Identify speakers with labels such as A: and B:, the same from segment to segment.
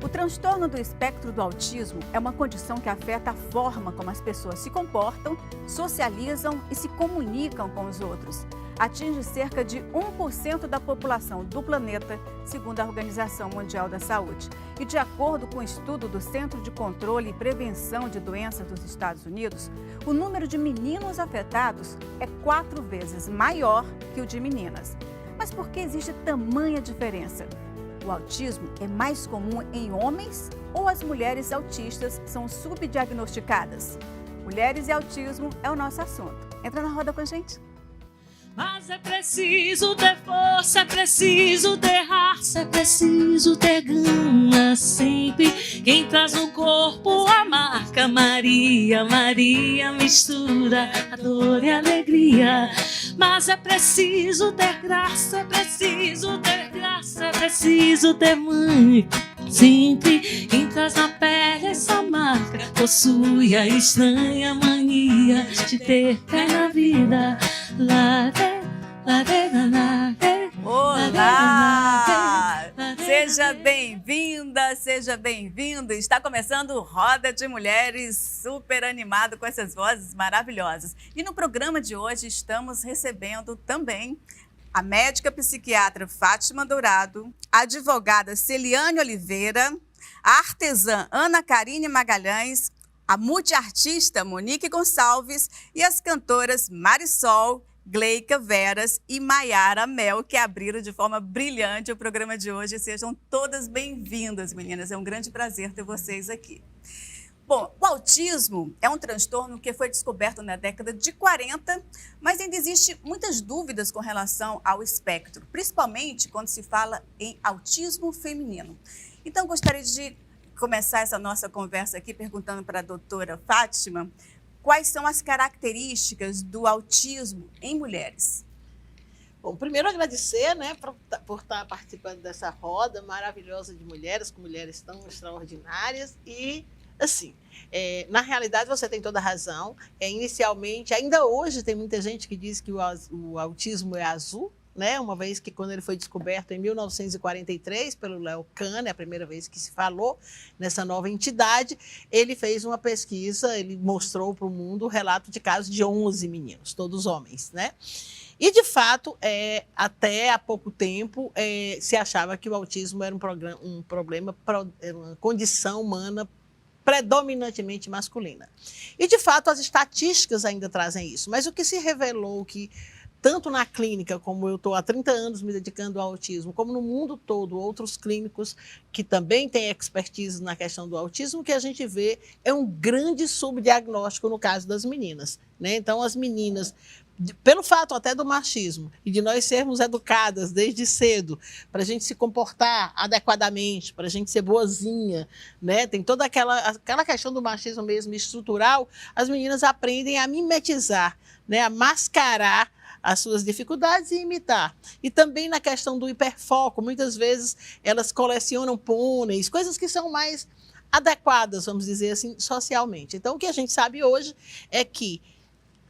A: O transtorno do espectro do autismo é uma condição que afeta a forma como as pessoas se comportam, socializam e se comunicam com os outros. Atinge cerca de 1% da população do planeta, segundo a Organização Mundial da Saúde. E de acordo com o estudo do Centro de Controle e Prevenção de Doenças dos Estados Unidos, o número de meninos afetados é 4 vezes maior que o de meninas. Mas por que existe tamanha diferença? O autismo é mais comum em homens ou as mulheres autistas são subdiagnosticadas? Mulheres e autismo é o nosso assunto. Entra na roda com a gente.
B: Mas é preciso ter força, é preciso ter raça, é preciso ter gana sempre. Quem traz no corpo a marca Maria, Maria mistura a dor e a alegria. Mas é preciso ter graça, é preciso ter graça, é preciso ter mãe. Sempre quem traz na pele essa marca possui a estranha mania de ter pé na vida.
A: Olá! Seja bem-vinda, seja bem-vindo. Está começando Roda de Mulheres, super animado com essas vozes maravilhosas. E no programa de hoje estamos recebendo também a médica psiquiatra Fátima Dourado, a advogada Celiane Oliveira, a artesã Ana Carine Magalhães, a multiartista Monique Gonçalves e as cantoras Marisol, Gleica Veras e Maiara Mel, que abriram de forma brilhante o programa de hoje. Sejam todas bem-vindas, meninas. É um grande prazer ter vocês aqui. Bom, o autismo é um transtorno que foi descoberto na década de 40, mas ainda existe muitas dúvidas com relação ao espectro, principalmente quando se fala em autismo feminino. Então, gostaria de começar essa nossa conversa aqui perguntando para a doutora Fátima quais são as características do autismo em mulheres.
C: Bom, primeiro agradecer, né, por estar participando dessa roda maravilhosa de mulheres, com mulheres tão extraordinárias e, assim, na realidade você tem toda a razão. Inicialmente, ainda hoje tem muita gente que diz que o autismo é azul, né? Uma vez que quando ele foi descoberto em 1943 pelo Leo Kanner, a primeira vez que se falou nessa nova entidade, ele fez uma pesquisa, ele mostrou para o mundo o relato de casos de 11 meninos, todos homens, né? E, de fato, até há pouco tempo, se achava que o autismo era um problema, uma condição humana predominantemente masculina. E, de fato, as estatísticas ainda trazem isso. Mas o que se revelou que tanto na clínica, como eu estou há 30 anos me dedicando ao autismo, como no mundo todo, outros clínicos que também têm expertise na questão do autismo, o que a gente vê é um grande subdiagnóstico no caso das meninas, né? Então, as meninas, pelo fato até do machismo e de nós sermos educadas desde cedo para a gente se comportar adequadamente, para a gente ser boazinha, né? Tem toda aquela questão do machismo mesmo estrutural, as meninas aprendem a mimetizar, né? A mascarar as suas dificuldades e imitar. E também na questão do hiperfoco, muitas vezes elas colecionam pôneis, coisas que são mais adequadas, vamos dizer assim, socialmente. Então, o que a gente sabe hoje é que,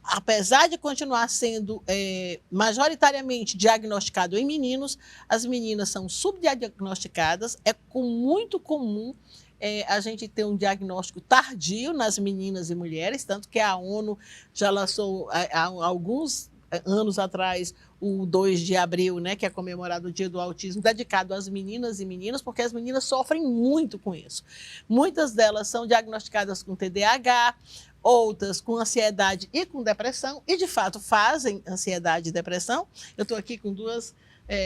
C: apesar de continuar sendo majoritariamente diagnosticado em meninos, as meninas são subdiagnosticadas, é muito comum a gente ter um diagnóstico tardio nas meninas e mulheres, tanto que a ONU já lançou há alguns anos atrás o 2 de abril, né, que é comemorado o Dia do Autismo, dedicado às meninas e meninos, porque as meninas sofrem muito com isso. Muitas delas são diagnosticadas com TDAH, outras com ansiedade e com depressão, e de fato fazem ansiedade e depressão. Eu estou aqui com duas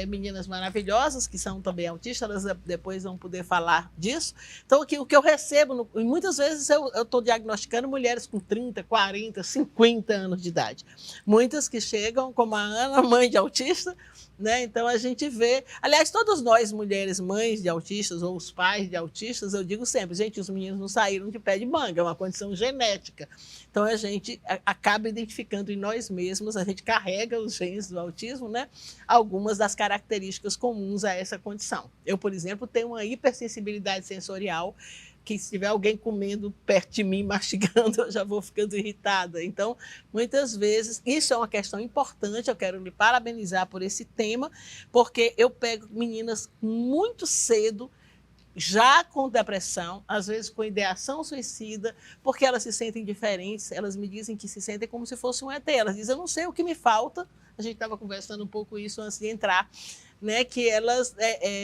C: meninas maravilhosas, que são também autistas, elas depois vão poder falar disso. Então, o que eu recebo, e muitas vezes eu estou diagnosticando mulheres com 30, 40, 50 anos de idade. Muitas que chegam, como a Ana, mãe de autista, né? Então, a gente vê... Aliás, todas nós, mulheres, mães de autistas ou os pais de autistas, eu digo sempre, gente, os meninos não saíram de pé de manga, é uma condição genética. Então, a gente acaba identificando em nós mesmos, a gente carrega os genes do autismo, né? Algumas das características comuns a essa condição. Eu, por exemplo, tenho uma hipersensibilidade sensorial, que se tiver alguém comendo perto de mim, mastigando, eu já vou ficando irritada. Então, muitas vezes, isso é uma questão importante, eu quero lhe parabenizar por esse tema, porque eu pego meninas muito cedo já com depressão, às vezes com ideação suicida, porque elas se sentem diferentes, elas me dizem que se sentem como se fosse um ET. Elas dizem, eu não sei o que me falta. A gente estava conversando um pouco isso antes de entrar, né, que elas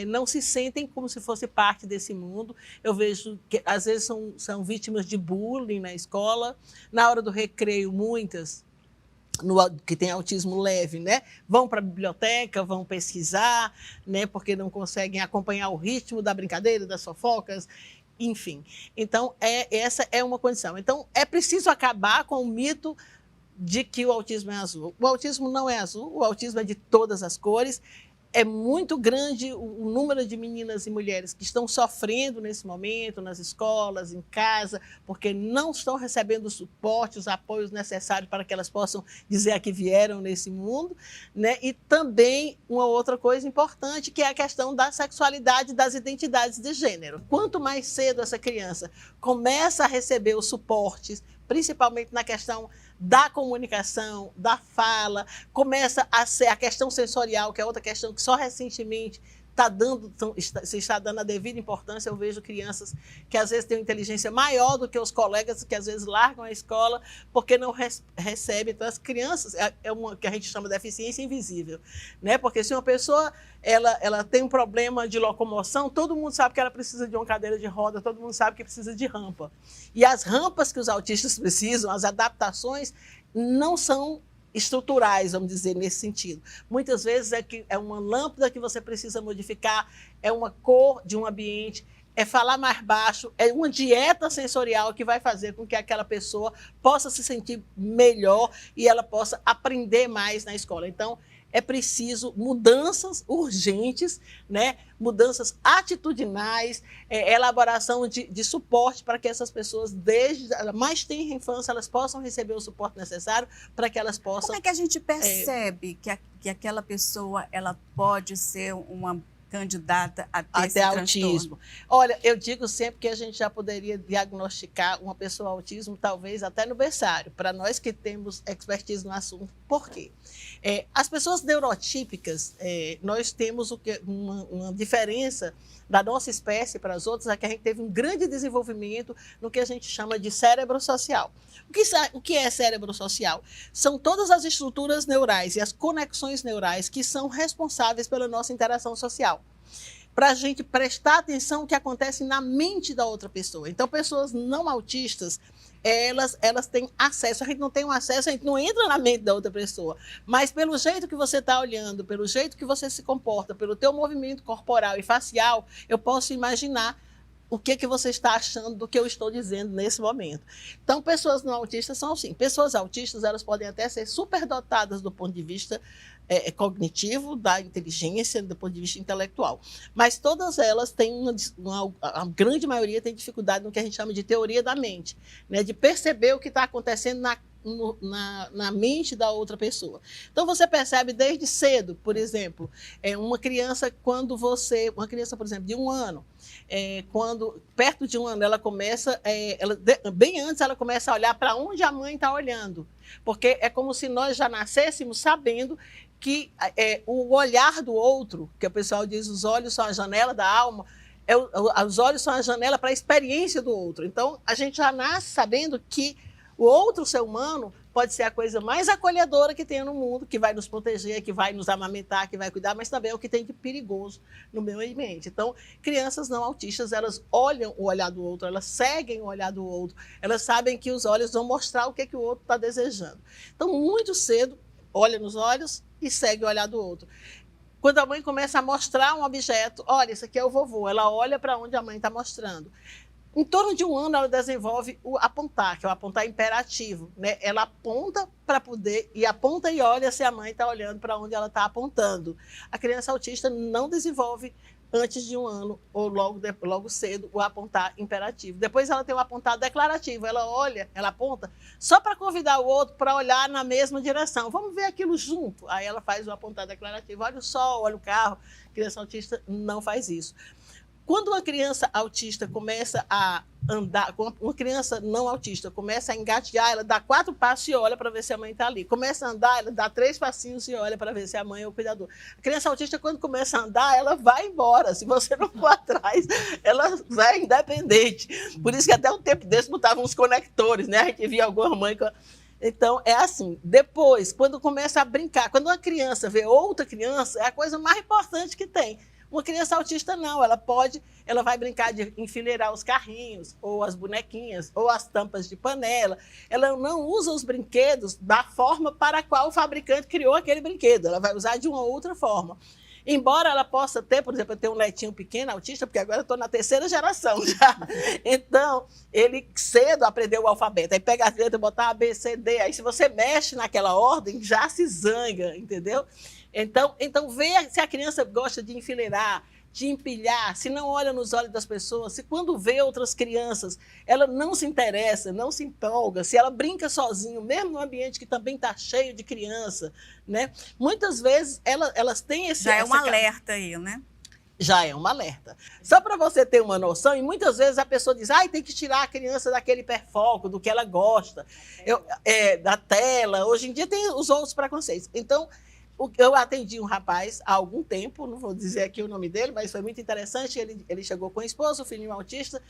C: não se sentem como se fosse parte desse mundo. Eu vejo que às vezes são vítimas de bullying na escola. Na hora do recreio, muitas que têm autismo leve, né, vão para a biblioteca, vão pesquisar, né, porque não conseguem acompanhar o ritmo da brincadeira, das fofocas, enfim. Então, essa é uma condição. Então, é preciso acabar com o mito de que o autismo é azul. O autismo não é azul, o autismo é de todas as cores. É muito grande o número de meninas e mulheres que estão sofrendo nesse momento, nas escolas, em casa, porque não estão recebendo o suporte, os apoios necessários para que elas possam dizer a que vieram nesse mundo, né? E também uma outra coisa importante, que é a questão da sexualidade, das identidades de gênero. Quanto mais cedo essa criança começa a receber os suportes, principalmente na questão da comunicação, da fala, começa a ser a questão sensorial, que é outra questão que só recentemente se está dando a devida importância. Eu vejo crianças que às vezes têm uma inteligência maior do que os colegas, que às vezes largam a escola porque não recebem. Então, as crianças é uma que a gente chama de deficiência invisível, né? Porque se uma pessoa ela tem um problema de locomoção, todo mundo sabe que ela precisa de uma cadeira de roda, todo mundo sabe que precisa de rampa. E as rampas que os autistas precisam, as adaptações, não são estruturais, vamos dizer, nesse sentido. Muitas vezes é uma lâmpada que você precisa modificar, é uma cor de um ambiente, é falar mais baixo, é uma dieta sensorial que vai fazer com que aquela pessoa possa se sentir melhor e ela possa aprender mais na escola. Então, é preciso mudanças urgentes, né? Mudanças atitudinais, elaboração de suporte para que essas pessoas, desde a mais tenra infância, elas possam receber o suporte necessário para que elas possam...
A: Como é que a gente percebe que aquela pessoa ela pode ser uma candidata a ter esse
C: autismo? Olha, eu digo sempre que a gente já poderia diagnosticar uma pessoa autismo, talvez até no berçário, para nós que temos expertise no assunto. Por quê? As pessoas neurotípicas, nós temos uma diferença da nossa espécie para as outras, é que a gente teve um grande desenvolvimento no que a gente chama de cérebro social. O que é cérebro social? São todas as estruturas neurais e as conexões neurais que são responsáveis pela nossa interação social, para a gente prestar atenção no que acontece na mente da outra pessoa. Então, pessoas não autistas, elas têm acesso, a gente não tem um acesso, a gente não entra na mente da outra pessoa, mas pelo jeito que você está olhando, pelo jeito que você se comporta, pelo teu movimento corporal e facial, eu posso imaginar o que você está achando do que eu estou dizendo nesse momento. Então, pessoas não autistas são assim. Pessoas autistas, elas podem até ser superdotadas do ponto de vista cognitivo, da inteligência, do ponto de vista intelectual. Mas todas elas têm a grande maioria tem dificuldade no que a gente chama de teoria da mente, né? De perceber o que está acontecendo na mente da outra pessoa. Então, você percebe desde cedo, por exemplo, uma criança, por exemplo, de 1 ano, quando perto de 1 ano, ela começa, bem antes ela começa a olhar para onde a mãe está olhando, porque é como se nós já nascêssemos sabendo que o olhar do outro, que o pessoal diz, os olhos são a janela da alma, os olhos são a janela para a experiência do outro. Então, a gente já nasce sabendo que o outro ser humano pode ser a coisa mais acolhedora que tem no mundo, que vai nos proteger, que vai nos amamentar, que vai cuidar, mas também é o que tem de perigoso no meio ambiente. Então, crianças não autistas, elas olham o olhar do outro, elas seguem o olhar do outro, elas sabem que os olhos vão mostrar o que o outro está desejando. Então, muito cedo, olha nos olhos e segue o olhar do outro. Quando a mãe começa a mostrar um objeto, olha, isso aqui é o vovô, ela olha para onde a mãe está mostrando. Em torno de 1 ano, ela desenvolve o apontar, que é o apontar imperativo, né? Ela aponta para poder, e aponta e olha se a mãe está olhando para onde ela está apontando. A criança autista não desenvolve antes de 1 ano, ou logo cedo, o apontar imperativo. Depois ela tem o apontar declarativo, ela olha, ela aponta, só para convidar o outro para olhar na mesma direção. Vamos ver aquilo junto. Aí ela faz o apontar declarativo, olha o sol, olha o carro. A criança autista não faz isso. Quando uma criança autista começa a andar, quando uma criança não autista começa a engatear, ela dá 4 passos e olha para ver se a mãe está ali. Começa a andar, ela dá 3 passinhos e olha para ver se a mãe é o cuidador. A criança autista, quando começa a andar, ela vai embora. Se você não for atrás, ela vai independente. Por isso que até um tempo desse botavam uns conectores, né? A gente via alguma mãe com... Então, é assim, depois, quando começa a brincar, quando uma criança vê outra criança, é a coisa mais importante que tem. Uma criança autista não, ela vai brincar de enfileirar os carrinhos, ou as bonequinhas, ou as tampas de panela. Ela não usa os brinquedos da forma para a qual o fabricante criou aquele brinquedo, ela vai usar de uma outra forma. Embora ela possa ter, por exemplo, eu tenho um netinho pequeno autista, porque agora eu estou na 3ª geração já. Então, ele cedo aprendeu o alfabeto. Aí pega as letras, botar A, B, C, D. Aí se você mexe naquela ordem, já se zanga, entendeu? Então vê se a criança gosta de enfileirar, de empilhar, se não olha nos olhos das pessoas, se quando vê outras crianças, ela não se interessa, não se empolga, se ela brinca sozinho, mesmo num ambiente que também está cheio de criança, né? Muitas vezes elas têm esse...
A: Já é um alerta aí, né?
C: Já é um alerta. Só para você ter uma noção, e muitas vezes a pessoa diz, tem que tirar a criança daquele hiperfoco, do que ela gosta, da tela. Hoje em dia tem os outros preconceitos. Então, eu atendi um rapaz há algum tempo, não vou dizer aqui o nome dele, mas foi muito interessante. Ele chegou com a esposa, o filhinho autista.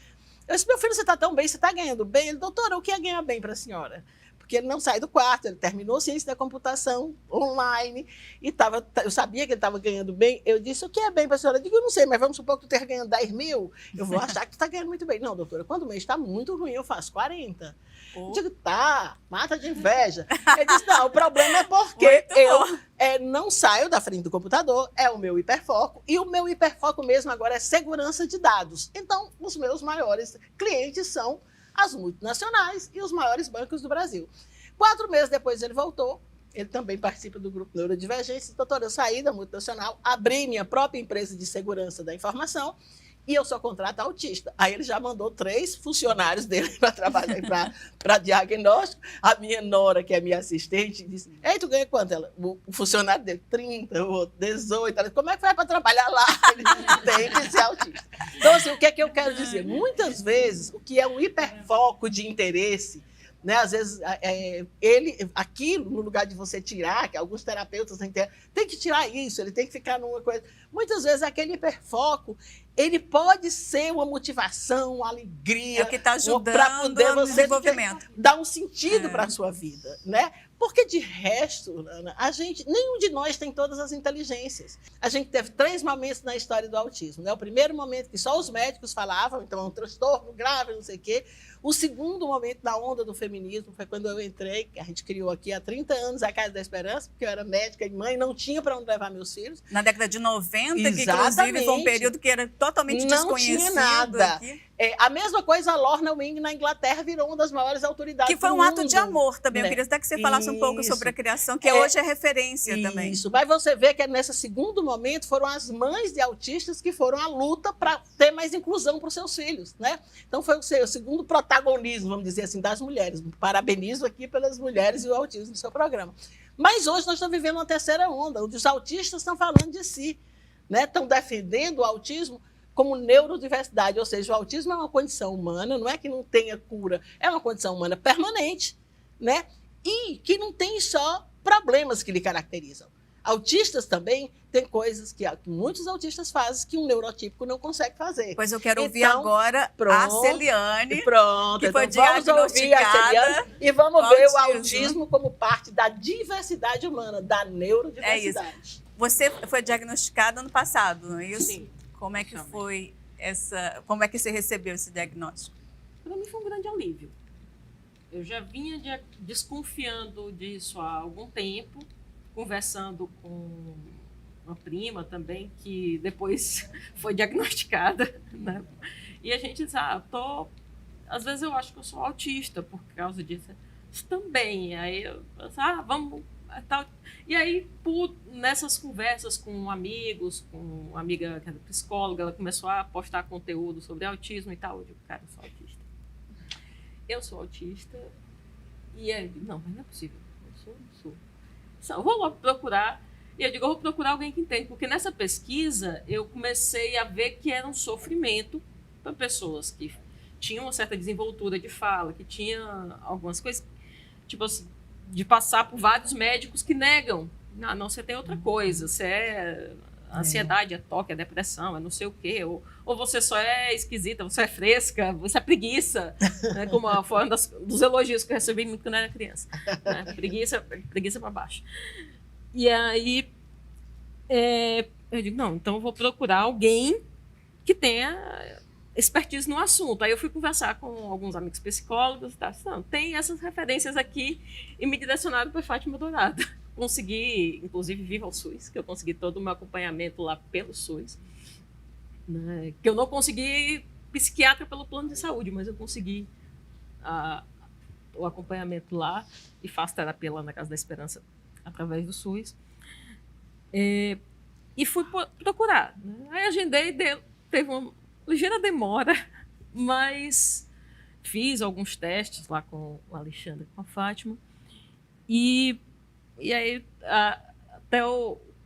C: Eu disse, meu filho, você está tão bem, você está ganhando bem? Ele, doutora, o que é ganhar bem para a senhora? Porque ele não sai do quarto, ele terminou ciência da computação online, e eu sabia que ele estava ganhando bem. Eu disse, o que é bem para a senhora? Eu digo, eu não sei, mas vamos supor que tu esteja ganhando 10 mil, eu vou achar que tu está ganhando muito bem. Não, doutora, quando o mês está muito ruim, eu faço 40. Eu digo, tá, mata de inveja. Ele disse, não, o problema é porque eu não saio da frente do computador, é o meu hiperfoco, e o meu hiperfoco mesmo agora é segurança de dados. Então, os meus maiores clientes são as multinacionais e os maiores bancos do Brasil. 4 meses depois ele voltou, ele também participa do grupo Neurodivergência. Doutor, eu saí da multinacional, abri minha própria empresa de segurança da informação e eu só contrato autista. Aí ele já mandou 3 funcionários dele para trabalhar para diagnóstico. A minha nora, que é minha assistente, disse, ei, tu ganha quanto? O funcionário dele, 30, o outro, 18. Ela disse, como é que vai para trabalhar lá? Ele tem que ser autista. Então, assim, o que é que eu quero dizer? Muitas vezes, o que é um hiperfoco de interesse, né? Às vezes, aquilo, no lugar de você tirar, que alguns terapeutas tem que tirar isso, ele tem que ficar numa coisa. Muitas vezes, aquele hiperfoco, ele pode ser uma motivação, uma alegria.
A: É o que está ajudando
C: para poder
A: no
C: você
A: desenvolvimento.
C: Dar um sentido para a sua vida, né? Porque, de resto, Ana, nenhum de nós tem todas as inteligências. A gente teve 3 momentos na história do autismo, né? O primeiro momento que só os médicos falavam, então é um transtorno grave, não sei o quê. O segundo momento da onda do feminismo foi quando eu entrei, que a gente criou aqui há 30 anos a Casa da Esperança, porque eu era médica e mãe, não tinha para onde levar meus filhos.
A: Na década de 90, que
C: Exatamente.
A: inclusive foi um período que era totalmente desconhecido.
C: Não tinha nada.
A: Aqui.
C: A mesma coisa, a Lorna Wing, na Inglaterra, virou uma das maiores autoridades do mundo.
A: Que foi um ato de amor também.
C: Né?
A: Eu queria até que você falasse um pouco sobre a criação, que hoje é referência também.
C: Isso, mas você vê que nesse segundo momento foram as mães de autistas que foram à luta para ter mais inclusão para os seus filhos, né? Então foi o segundo protagonismo, vamos dizer assim, das mulheres. Parabenizo aqui pelas mulheres e o autismo do seu programa. Mas hoje nós estamos vivendo uma terceira onda, onde os autistas estão falando de si, né? Estão defendendo o autismo como neurodiversidade, ou seja, o autismo é uma condição humana, não é que não tenha cura, é uma condição humana permanente, né? E que não tem só problemas que lhe caracterizam. Autistas também têm coisas que muitos autistas fazem que um neurotípico não consegue fazer.
A: Pois eu quero ouvir agora a Celiane,
C: que foi
A: diagnosticada.
C: Vamos ouvir a Celiane e vamos ver o autismo como parte da diversidade humana, da neurodiversidade.
A: É isso. Você foi diagnosticada ano passado, não é isso?
C: Sim.
A: Como é que foi como é que você recebeu esse diagnóstico?
B: Para mim foi um grande alívio. Eu já vinha desconfiando disso há algum tempo, conversando com uma prima também, que depois foi diagnosticada, né? E a gente diz, às vezes eu acho que eu sou autista por causa disso. Também, aí eu vamos... Tal. E aí, nessas conversas com amigos, com uma amiga que era psicóloga, ela começou a postar conteúdo sobre autismo e tal. Eu digo, cara, eu sou autista. E aí, não, mas não é possível. Eu sou. Eu vou logo procurar. E eu digo, eu vou procurar alguém que entende. Porque nessa pesquisa, eu comecei a ver que era um sofrimento para pessoas que
D: tinha uma certa desenvoltura de fala, que tinha algumas coisas, tipo assim, de passar por vários médicos que negam. Não, você tem outra coisa, você é ansiedade, é toque, é depressão, é não sei o quê, ou você só é esquisita, você é fresca, você é preguiça, né? Como foi um dos elogios que eu recebi muito quando eu era criança, né? Preguiça para baixo. E aí, eu digo, não, então eu vou procurar alguém que tenha expertise no assunto. Aí eu fui conversar com alguns amigos psicólogos, tá? Não, tem essas referências aqui, e me direcionaram para Fátima Dourado. Consegui, inclusive, viva o SUS, que eu consegui todo o meu acompanhamento lá pelo SUS, né? Que eu não consegui psiquiatra pelo plano de saúde, mas eu consegui o acompanhamento lá e faço terapia lá na Casa da Esperança através do SUS. E fui procurar, né? Aí agendei, teve uma ligeira demora, mas fiz alguns testes lá com o Alexandre, com a Fátima, e aí até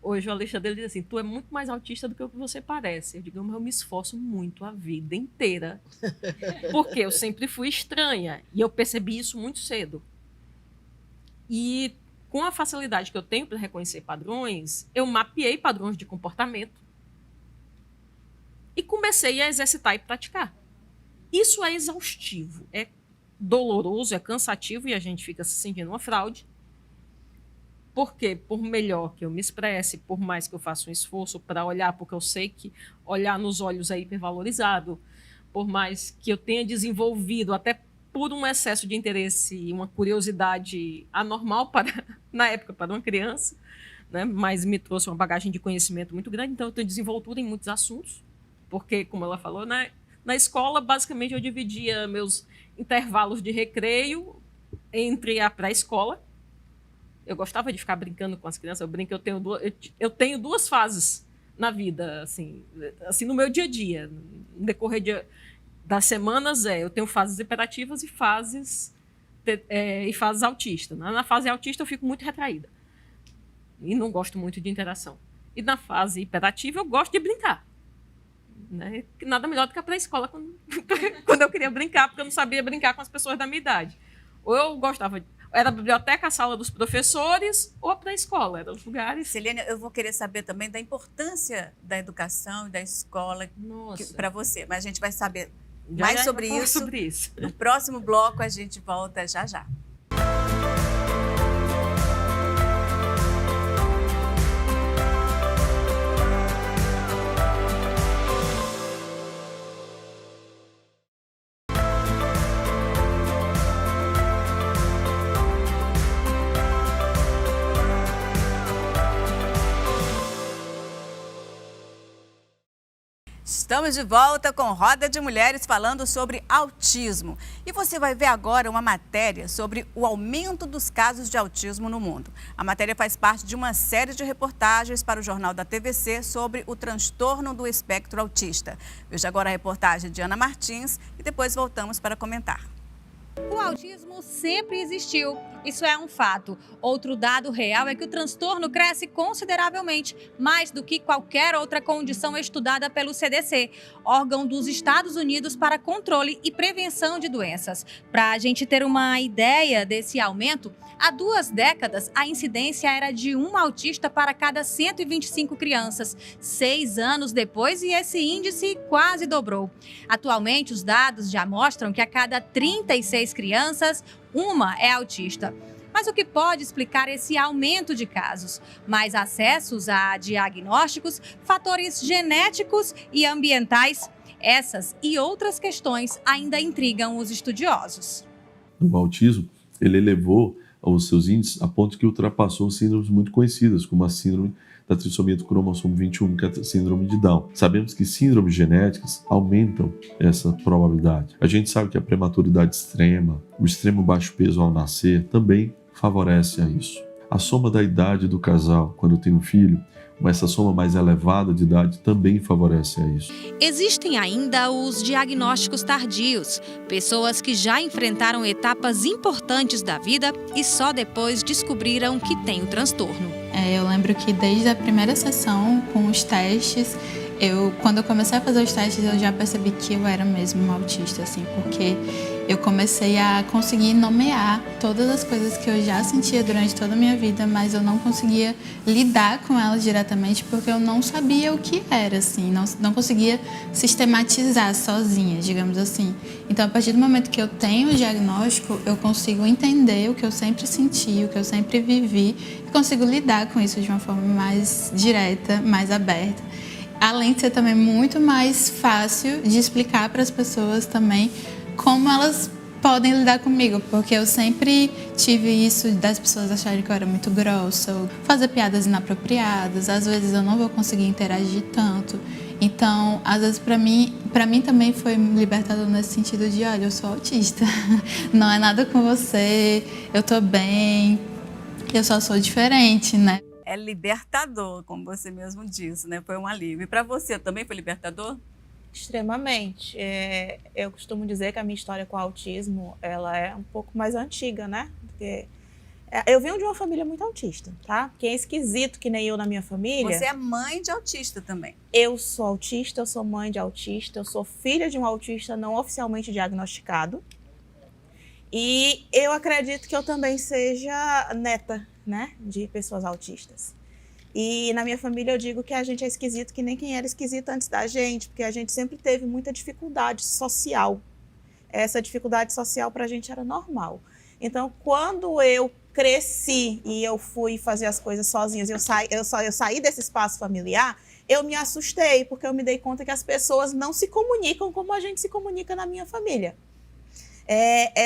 D: hoje o Alexandre diz assim, tu é muito mais autista do que o que você parece. Eu digo, eu me esforço muito a vida inteira, porque eu sempre fui estranha, e eu percebi isso muito cedo. E com a facilidade que eu tenho para reconhecer padrões, eu mapeei padrões de comportamento e comecei a exercitar e praticar. Isso é exaustivo, é doloroso, é cansativo, e a gente fica se sentindo uma fraude. Porque, por melhor que eu me expresse, por mais que eu faça um esforço para olhar, porque eu sei que olhar nos olhos é hipervalorizado, por mais que eu tenha desenvolvido, até por um excesso de interesse e uma curiosidade anormal na época para uma criança, né? Mas me trouxe uma bagagem de conhecimento muito grande, então eu tenho desenvoltura em muitos assuntos, porque, como ela falou, na escola, basicamente, eu dividia meus intervalos de recreio entre a pré-escola. Eu gostava de ficar brincando com as crianças. Eu brinco, eu tenho duas fases na vida, assim no meu dia a dia. No decorrer das semanas, eu tenho fases hiperativas e fases autistas. Na fase autista, eu fico muito retraída e não gosto muito de interação. E na fase hiperativa, eu gosto de brincar, né? Nada melhor do que a pré-escola quando eu queria brincar, porque eu não sabia brincar com as pessoas da minha idade. Ou eu gostava era a biblioteca, a sala dos professores, ou a pré-escola, eram os lugares.
A: Silene, eu vou querer saber também da importância da educação e da escola para você, mas a gente vai saber mais sobre isso. No próximo bloco a gente volta já já. Estamos de volta com Roda de Mulheres falando sobre autismo. E você vai ver agora uma matéria sobre o aumento dos casos de autismo no mundo. A matéria faz parte de uma série de reportagens para o Jornal da TVC sobre o transtorno do espectro autista. Veja agora a reportagem de Ana Martins e depois voltamos para comentar.
E: O autismo sempre existiu, isso é um fato. Outro dado real é que o transtorno cresce consideravelmente, mais do que qualquer outra condição estudada pelo CDC, órgão dos Estados Unidos para controle e prevenção de doenças. Para a gente ter uma ideia desse aumento, há 2 décadas a incidência era de um autista para cada 125 crianças. 6 anos depois, e esse índice quase dobrou. Atualmente, os dados já mostram que a cada 36 crianças, uma é autista. Mas o que pode explicar esse aumento de casos? Mais acessos a diagnósticos, fatores genéticos e ambientais? Essas e outras questões ainda intrigam os estudiosos.
F: O autismo, ele elevou os seus índices a ponto que ultrapassou síndromes muito conhecidas, como a síndrome da trissomia do cromossomo 21, que é a síndrome de Down. Sabemos que síndromes genéticas aumentam essa probabilidade. A gente sabe que a prematuridade extrema, o extremo baixo peso ao nascer, também favorece a isso. A soma da idade do casal, quando tem um filho, mas essa soma mais elevada de idade também favorece a isso.
E: Existem ainda os diagnósticos tardios, pessoas que já enfrentaram etapas importantes da vida e só depois descobriram que têm o transtorno.
G: Eu lembro que desde a primeira sessão, com os testes, Quando eu comecei a fazer os testes, eu já percebi que eu era mesmo uma autista, assim, porque eu comecei a conseguir nomear todas as coisas que eu já sentia durante toda a minha vida, mas eu não conseguia lidar com elas diretamente porque eu não sabia o que era, assim, não conseguia sistematizar sozinha, digamos assim. Então, a partir do momento que eu tenho o diagnóstico, eu consigo entender o que eu sempre senti, o que eu sempre vivi, e consigo lidar com isso de uma forma mais direta, mais aberta. Além de ser também muito mais fácil de explicar para as pessoas também como elas podem lidar comigo, porque eu sempre tive isso das pessoas acharem que eu era muito grossa, ou fazer piadas inapropriadas, às vezes eu não vou conseguir interagir tanto. Então, às vezes para mim também foi libertador nesse sentido de, olha, eu sou autista, não é nada com você, eu tô bem, eu só sou diferente, né?
A: É libertador, como você mesmo disse, né? Foi um alívio. E para você também foi libertador?
H: Extremamente. Eu costumo dizer que a minha história com o autismo, ela é um pouco mais antiga, né? Porque eu venho de uma família muito autista, tá? Quem é esquisito que nem eu na minha família...
A: Você é mãe de autista também.
H: Eu sou autista, eu sou mãe de autista, eu sou filha de um autista não oficialmente diagnosticado. E eu acredito que eu também seja neta, né, de pessoas autistas. E na minha família eu digo que a gente é esquisito que nem quem era esquisito antes da gente, porque a gente sempre teve muita dificuldade social. Essa dificuldade social para a gente era normal. Então, quando eu cresci e eu fui fazer as coisas sozinhas, eu saí desse espaço familiar, eu me assustei, porque eu me dei conta que as pessoas não se comunicam como a gente se comunica na minha família.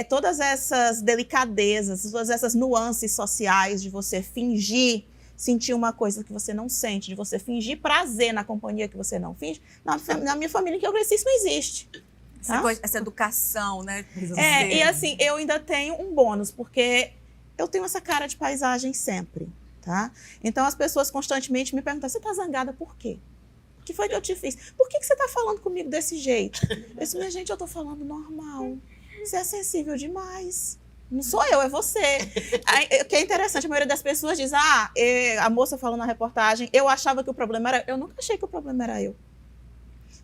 H: Todas essas delicadezas, todas essas nuances sociais de você fingir sentir uma coisa que você não sente, de você fingir prazer na companhia que você não finge, na minha família em que eu cresci isso não existe. Tá?
A: Essa educação, né?
H: E assim, eu ainda tenho um bônus, porque eu tenho essa cara de paisagem sempre, tá? Então as pessoas constantemente me perguntam, você tá zangada por quê? O que foi que eu te fiz? Por que você tá falando comigo desse jeito? Eu disse, minha gente, eu tô falando normal. Você é sensível demais. Não sou eu, é você. O que é interessante, a maioria das pessoas diz, a moça falou na reportagem, eu achava que o problema era... Eu nunca achei que o problema era eu.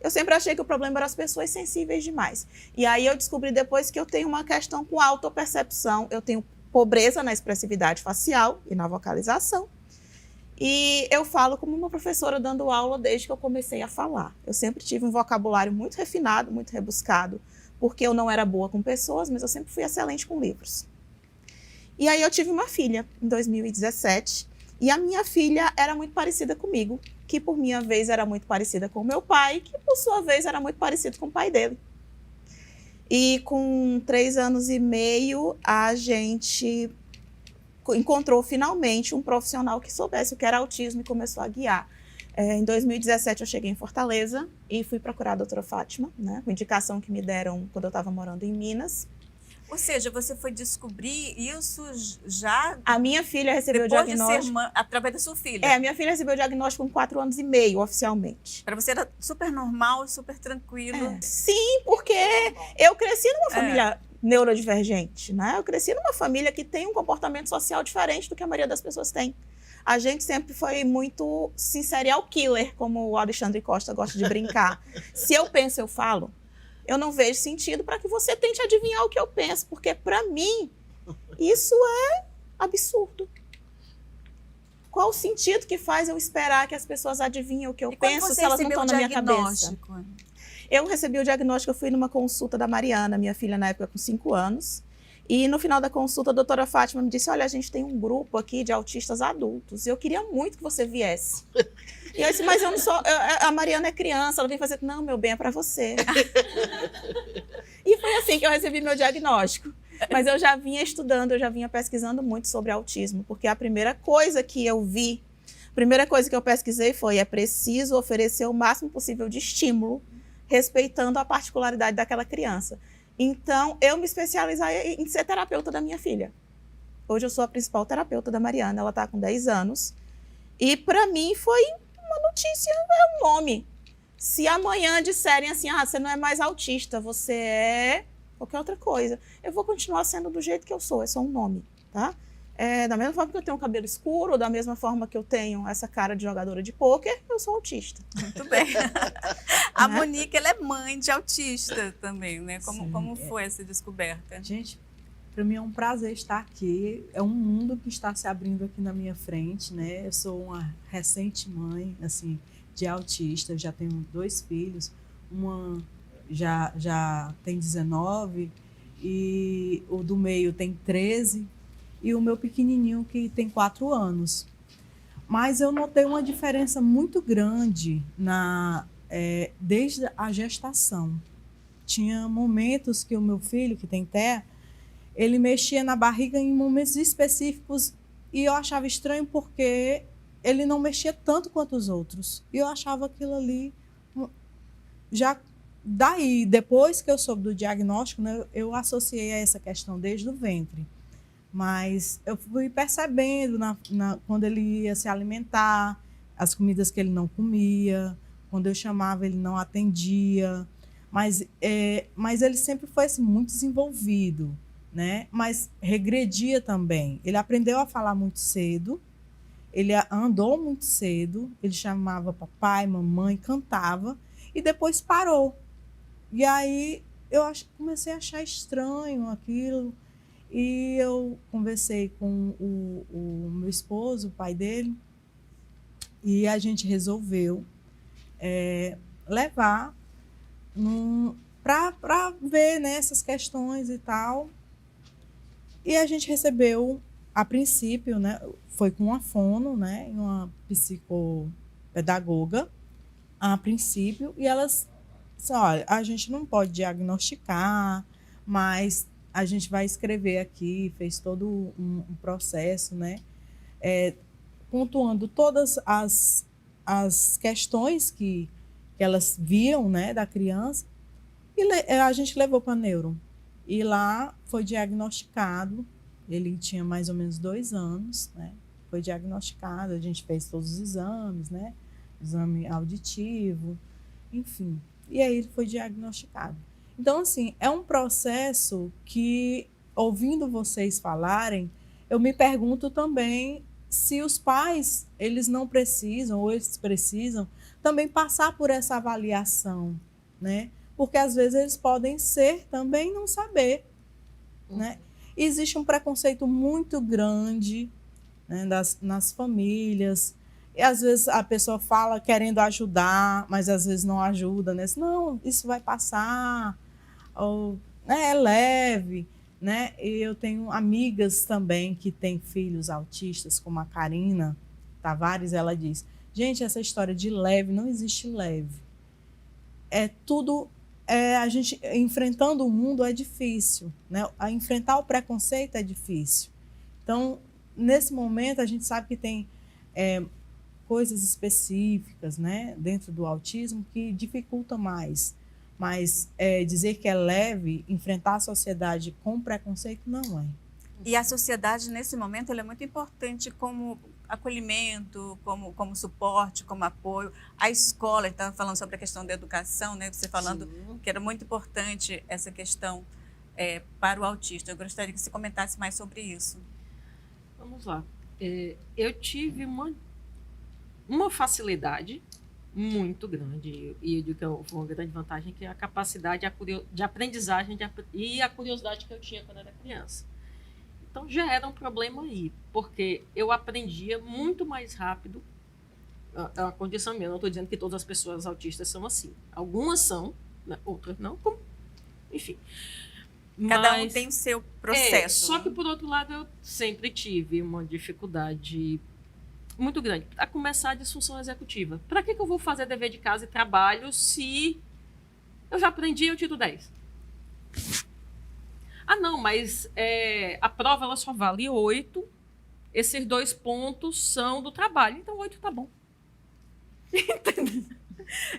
H: Eu sempre achei que o problema eram as pessoas sensíveis demais. E aí eu descobri depois que eu tenho uma questão com autopercepção, eu tenho pobreza na expressividade facial e na vocalização. E eu falo como uma professora dando aula desde que eu comecei a falar. Eu sempre tive um vocabulário muito refinado, muito rebuscado, porque eu não era boa com pessoas, mas eu sempre fui excelente com livros. E aí eu tive uma filha em 2017, e a minha filha era muito parecida comigo, que por minha vez era muito parecida com o meu pai, que por sua vez era muito parecido com o pai dele. E com 3 anos e meio, a gente encontrou finalmente um profissional que soubesse o que era autismo e começou a guiar. Em 2017 eu cheguei em Fortaleza e fui procurar a doutora Fátima, né, com indicação que me deram quando eu estava morando em Minas.
A: Ou seja, você foi descobrir isso já...
H: A minha filha recebeu o
A: diagnóstico...
H: diagnóstico...
A: Depois de ser através da sua filha.
H: A minha filha recebeu o diagnóstico com 4 anos e meio, oficialmente.
A: Para você era super normal, super tranquilo.
H: Sim, porque eu cresci numa família neurodivergente, né? Eu cresci numa família que tem um comportamento social diferente do que a maioria das pessoas tem. A gente sempre foi muito serial killer, como o Alexandre Costa gosta de brincar. Se eu penso, eu falo. Eu não vejo sentido para que você tente adivinhar o que eu penso, porque, para mim, isso é absurdo. Qual o sentido que faz eu esperar que as pessoas adivinhem o que eu penso se elas não estão na minha cabeça? Eu recebi o diagnóstico, eu fui numa consulta da Mariana, minha filha na época com 5 anos. E no final da consulta, a doutora Fátima me disse, olha, a gente tem um grupo aqui de autistas adultos e eu queria muito que você viesse. E eu disse, mas eu não sou... a Mariana é criança, ela vem fazer... Não, meu bem, é para você. E foi assim que eu recebi meu diagnóstico. Mas eu já vinha estudando, eu já vinha pesquisando muito sobre autismo, porque a primeira coisa que eu vi, a primeira coisa que eu pesquisei foi, é preciso oferecer o máximo possível de estímulo, respeitando a particularidade daquela criança. Então, eu me especializei em ser terapeuta da minha filha. Hoje eu sou a principal terapeuta da Mariana, ela está com 10 anos. E para mim foi uma notícia, é um nome. Se amanhã disserem assim, você não é mais autista, você é qualquer outra coisa, eu vou continuar sendo do jeito que eu sou, é só um nome, tá? Da mesma forma que eu tenho um cabelo escuro, da mesma forma que eu tenho essa cara de jogadora de pôquer, eu sou autista.
A: Muito bem. A Monique, ela é mãe de autista também, né? Como foi essa descoberta?
I: Gente, para mim é um prazer estar aqui. É um mundo que está se abrindo aqui na minha frente, né? Eu sou uma recente mãe, assim, de autista. Eu já tenho 2 filhos. Uma já tem 19 e o do meio tem 13 e o meu pequenininho que tem 4 anos. Mas eu notei uma diferença muito grande desde a gestação. Tinha momentos que o meu filho, que tem TEA, ele mexia na barriga em momentos específicos e eu achava estranho porque ele não mexia tanto quanto os outros. E eu achava aquilo ali já... Daí, depois que eu soube do diagnóstico, né, eu associei a essa questão desde o ventre. Mas eu fui percebendo quando ele ia se alimentar, as comidas que ele não comia, quando eu chamava ele não atendia. Mas ele sempre foi assim, muito desenvolvido, né? Mas regredia também. Ele aprendeu a falar muito cedo, ele andou muito cedo, ele chamava papai, mamãe, cantava e depois parou. E aí eu comecei a achar estranho aquilo. E eu conversei com o meu esposo, o pai dele, e a gente resolveu levar para ver, né, essas questões e tal. E a gente recebeu, a princípio, né, foi com uma fono, né, uma psicopedagoga, a princípio, e elas disseram, olha, a gente não pode diagnosticar, mas a gente vai escrever aqui, fez todo um processo, né, pontuando todas as questões que elas viam, né, da criança, e a gente levou para a neuro. E lá foi diagnosticado, ele tinha mais ou menos 2 anos, né, foi diagnosticado, a gente fez todos os exames, né, exame auditivo, enfim, e aí ele foi diagnosticado. Então, assim, é um processo que, ouvindo vocês falarem, eu me pergunto também se os pais, eles não precisam, ou eles precisam, também passar por essa avaliação, né? Porque, às vezes, eles podem ser também não saber, né? Existe um preconceito muito grande, né, nas famílias, e, às vezes, a pessoa fala querendo ajudar, mas, às vezes, não ajuda, né? Não, isso vai passar... Ou, é leve, né? E eu tenho amigas também que têm filhos autistas, como a Karina Tavares, ela diz, gente, essa história de leve, não existe leve. A gente enfrentando o mundo é difícil, né? Enfrentar o preconceito é difícil. Então, nesse momento, a gente sabe que tem coisas específicas, né, dentro do autismo que dificultam mais. Mas dizer que é leve, enfrentar a sociedade com preconceito, não é.
A: E a sociedade, nesse momento, ela é muito importante como acolhimento, como suporte, como apoio. A escola, ele estava falando sobre a questão da educação, né? Você falando Sim. que era muito importante essa questão para o autista. Eu gostaria que você comentasse mais sobre isso.
D: Vamos lá. Eu tive uma facilidade muito grande, e eu digo que foi uma grande vantagem, que é a capacidade de aprendizagem e a curiosidade que eu tinha quando era criança. Então já era um problema aí, porque eu aprendia muito mais rápido. É uma condição minha, não estou dizendo que todas as pessoas autistas são assim. Algumas são, né? Outras não, enfim.
A: Cada um tem o seu processo.
D: Só que, por outro lado, eu sempre tive uma dificuldade muito grande. A começar a disfunção executiva. Para que eu vou fazer dever de casa e trabalho se eu já aprendi e eu tiro 10? Ah, não, mas a prova ela só vale 8. Esses 2 pontos são do trabalho. Então, 8 tá bom.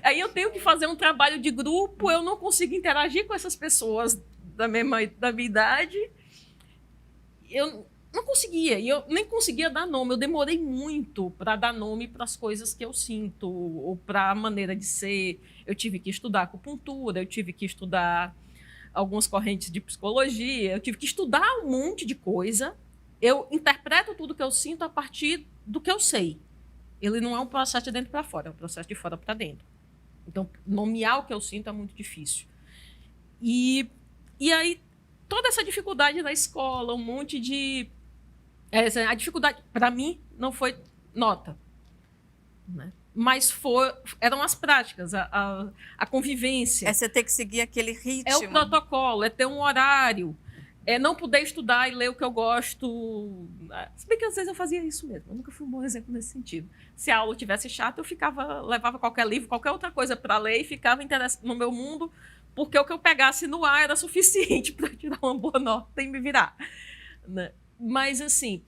D: Aí eu tenho que fazer um trabalho de grupo, eu não consigo interagir com essas pessoas da minha idade. Eu não conseguia, e eu nem conseguia dar nome. Eu demorei muito para dar nome para as coisas que eu sinto, ou para a maneira de ser. Eu tive que estudar acupuntura, eu tive que estudar algumas correntes de psicologia, eu tive que estudar um monte de coisa eu interpreto tudo que eu sinto a partir do que eu sei. Ele não é um processo de dentro para fora, é um processo de fora para dentro. Então, nomear o que eu sinto é muito difícil. E aí, toda essa dificuldade na escola, um monte de... a dificuldade, para mim, não foi nota, né? Mas eram as práticas, a convivência.
A: É você ter que seguir aquele ritmo.
D: É o protocolo, é ter um horário, é não poder estudar e ler o que eu gosto. Se bem que às vezes eu fazia isso mesmo, eu nunca fui um bom exemplo nesse sentido. Se a aula tivesse chata, eu levava qualquer livro, qualquer outra coisa para ler e ficava interessado no meu mundo, porque o que eu pegasse no ar era suficiente para tirar uma boa nota e me virar, né? Mas, assim,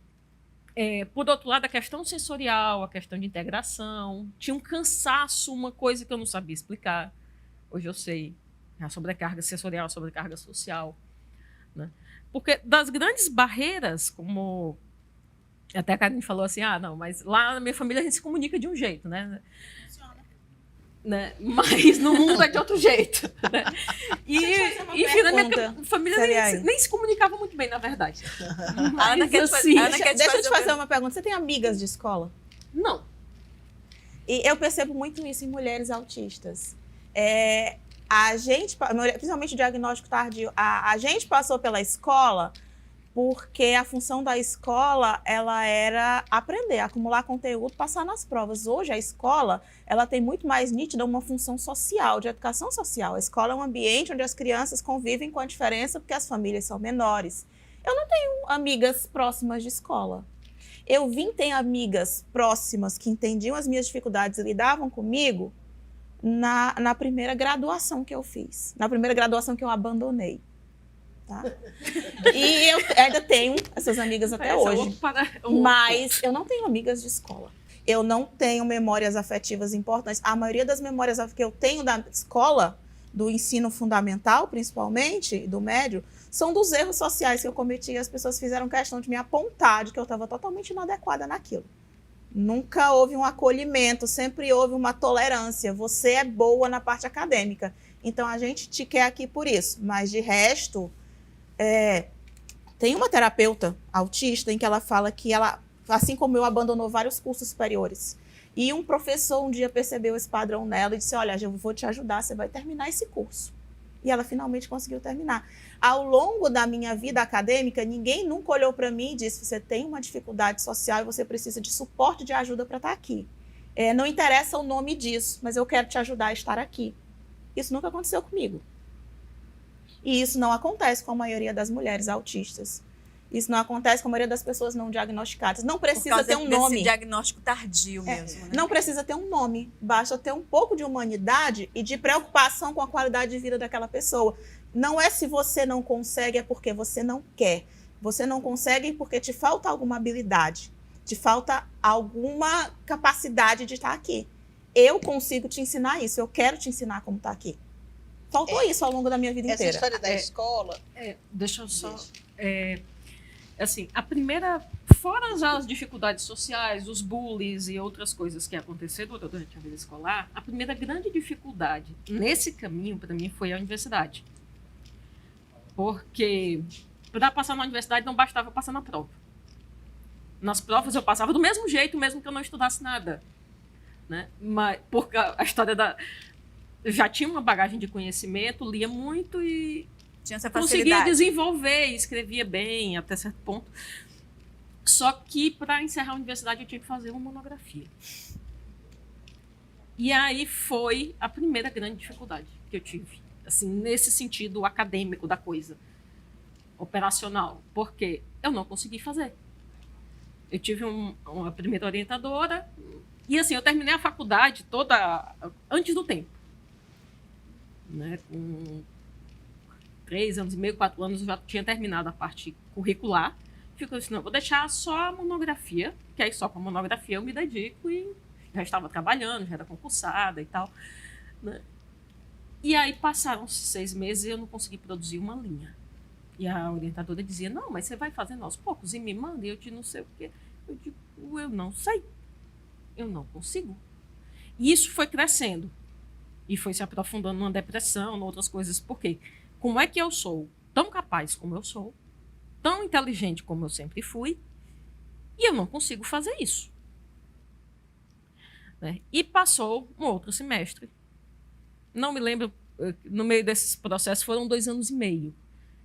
D: por outro lado, a questão sensorial, a questão de integração, tinha um cansaço, uma coisa que eu não sabia explicar. Hoje eu sei, a sobrecarga sensorial, a sobrecarga social, né? Porque das grandes barreiras, como até a Karine falou assim, não, mas lá na minha família a gente se comunica de um jeito, né? Né? Mas no mundo é de outro jeito, né? E enfim, na minha família nem se comunicava muito bem, na verdade.
A: Ana,
H: deixa eu te fazer uma pergunta. Você tem amigas de escola?
D: Não.
H: E eu percebo muito isso em mulheres autistas. A gente, principalmente o diagnóstico tardio, a gente passou pela escola porque a função da escola ela era aprender, acumular conteúdo, passar nas provas. Hoje a escola ela tem muito mais nítida uma função social, de educação social. A escola é um ambiente onde as crianças convivem com a diferença porque as famílias são menores. Eu não tenho amigas próximas de escola. Eu vim ter amigas próximas que entendiam as minhas dificuldades e lidavam comigo na primeira graduação que eu fiz, na primeira graduação que eu abandonei. Tá? E eu ainda tenho essas amigas até hoje, mas eu não tenho amigas de escola. Eu não tenho memórias afetivas importantes. A maioria das memórias que eu tenho da escola, do ensino fundamental, principalmente, do médio, são dos erros sociais que eu cometi e as pessoas fizeram questão de me apontar de que eu estava totalmente inadequada naquilo. Nunca houve um acolhimento, sempre houve uma tolerância. Você é boa na parte acadêmica, então a gente te quer aqui por isso. Mas de resto... tem uma terapeuta autista em que ela fala que ela, assim como eu, abandonou vários cursos superiores. E um professor um dia percebeu esse padrão nela e disse, olha, eu vou te ajudar, você vai terminar esse curso. E ela finalmente conseguiu terminar. Ao longo da minha vida acadêmica, ninguém nunca olhou para mim e disse, você tem uma dificuldade social e você precisa de suporte, de ajuda para estar aqui. Não interessa o nome disso, mas eu quero te ajudar a estar aqui. Isso nunca aconteceu comigo. E isso não acontece com a maioria das mulheres autistas. Isso não acontece com a maioria das pessoas não diagnosticadas. Não precisa ter um nome.
A: Desse diagnóstico tardio mesmo, né?
H: Não precisa ter um nome. Basta ter um pouco de humanidade e de preocupação com a qualidade de vida daquela pessoa. Não é se você não consegue, é porque você não quer. Você não consegue porque te falta alguma habilidade. Te falta alguma capacidade de estar aqui. Eu consigo te ensinar isso. Eu quero te ensinar como estar aqui. Faltou isso ao longo da minha vida inteira.
C: Essa história da escola...
D: Deixa eu só... assim, a primeira... Fora as dificuldades sociais, os bullies e outras coisas que aconteceram durante a vida escolar, a primeira grande dificuldade nesse caminho, para mim, foi a universidade. Porque para passar na universidade não bastava passar na prova. Nas provas eu passava do mesmo jeito, mesmo que eu não estudasse nada, né? Mas, porque a história da... Eu já tinha uma bagagem de conhecimento, lia muito e
A: tinha essa
D: conseguia desenvolver, escrevia bem até certo ponto. Só que para encerrar a universidade eu tinha que fazer uma monografia. E aí foi a primeira grande dificuldade que eu tive, assim, nesse sentido acadêmico da coisa, operacional, porque eu não consegui fazer. Eu tive uma primeira orientadora e assim, eu terminei a faculdade toda antes do tempo. Né, com 3 anos e meio, 4 anos, eu já tinha terminado a parte curricular. Ficou assim, não, vou deixar só a monografia, que aí só com a monografia eu me dedico e já estava trabalhando, já era concursada e tal. Né? E aí passaram-se 6 meses e eu não consegui produzir uma linha. E a orientadora dizia, não, mas você vai fazendo aos poucos e me manda, e eu te não sei o quê. Eu digo, eu não sei. Eu não consigo. E isso foi crescendo. E foi se aprofundando numa depressão, em outras coisas. Por quê? Como é que eu sou tão capaz como eu sou tão inteligente como eu sempre fui e eu não consigo fazer isso. Né? E passou um outro semestre. Não me lembro, no meio desses processos foram 2 anos e meio.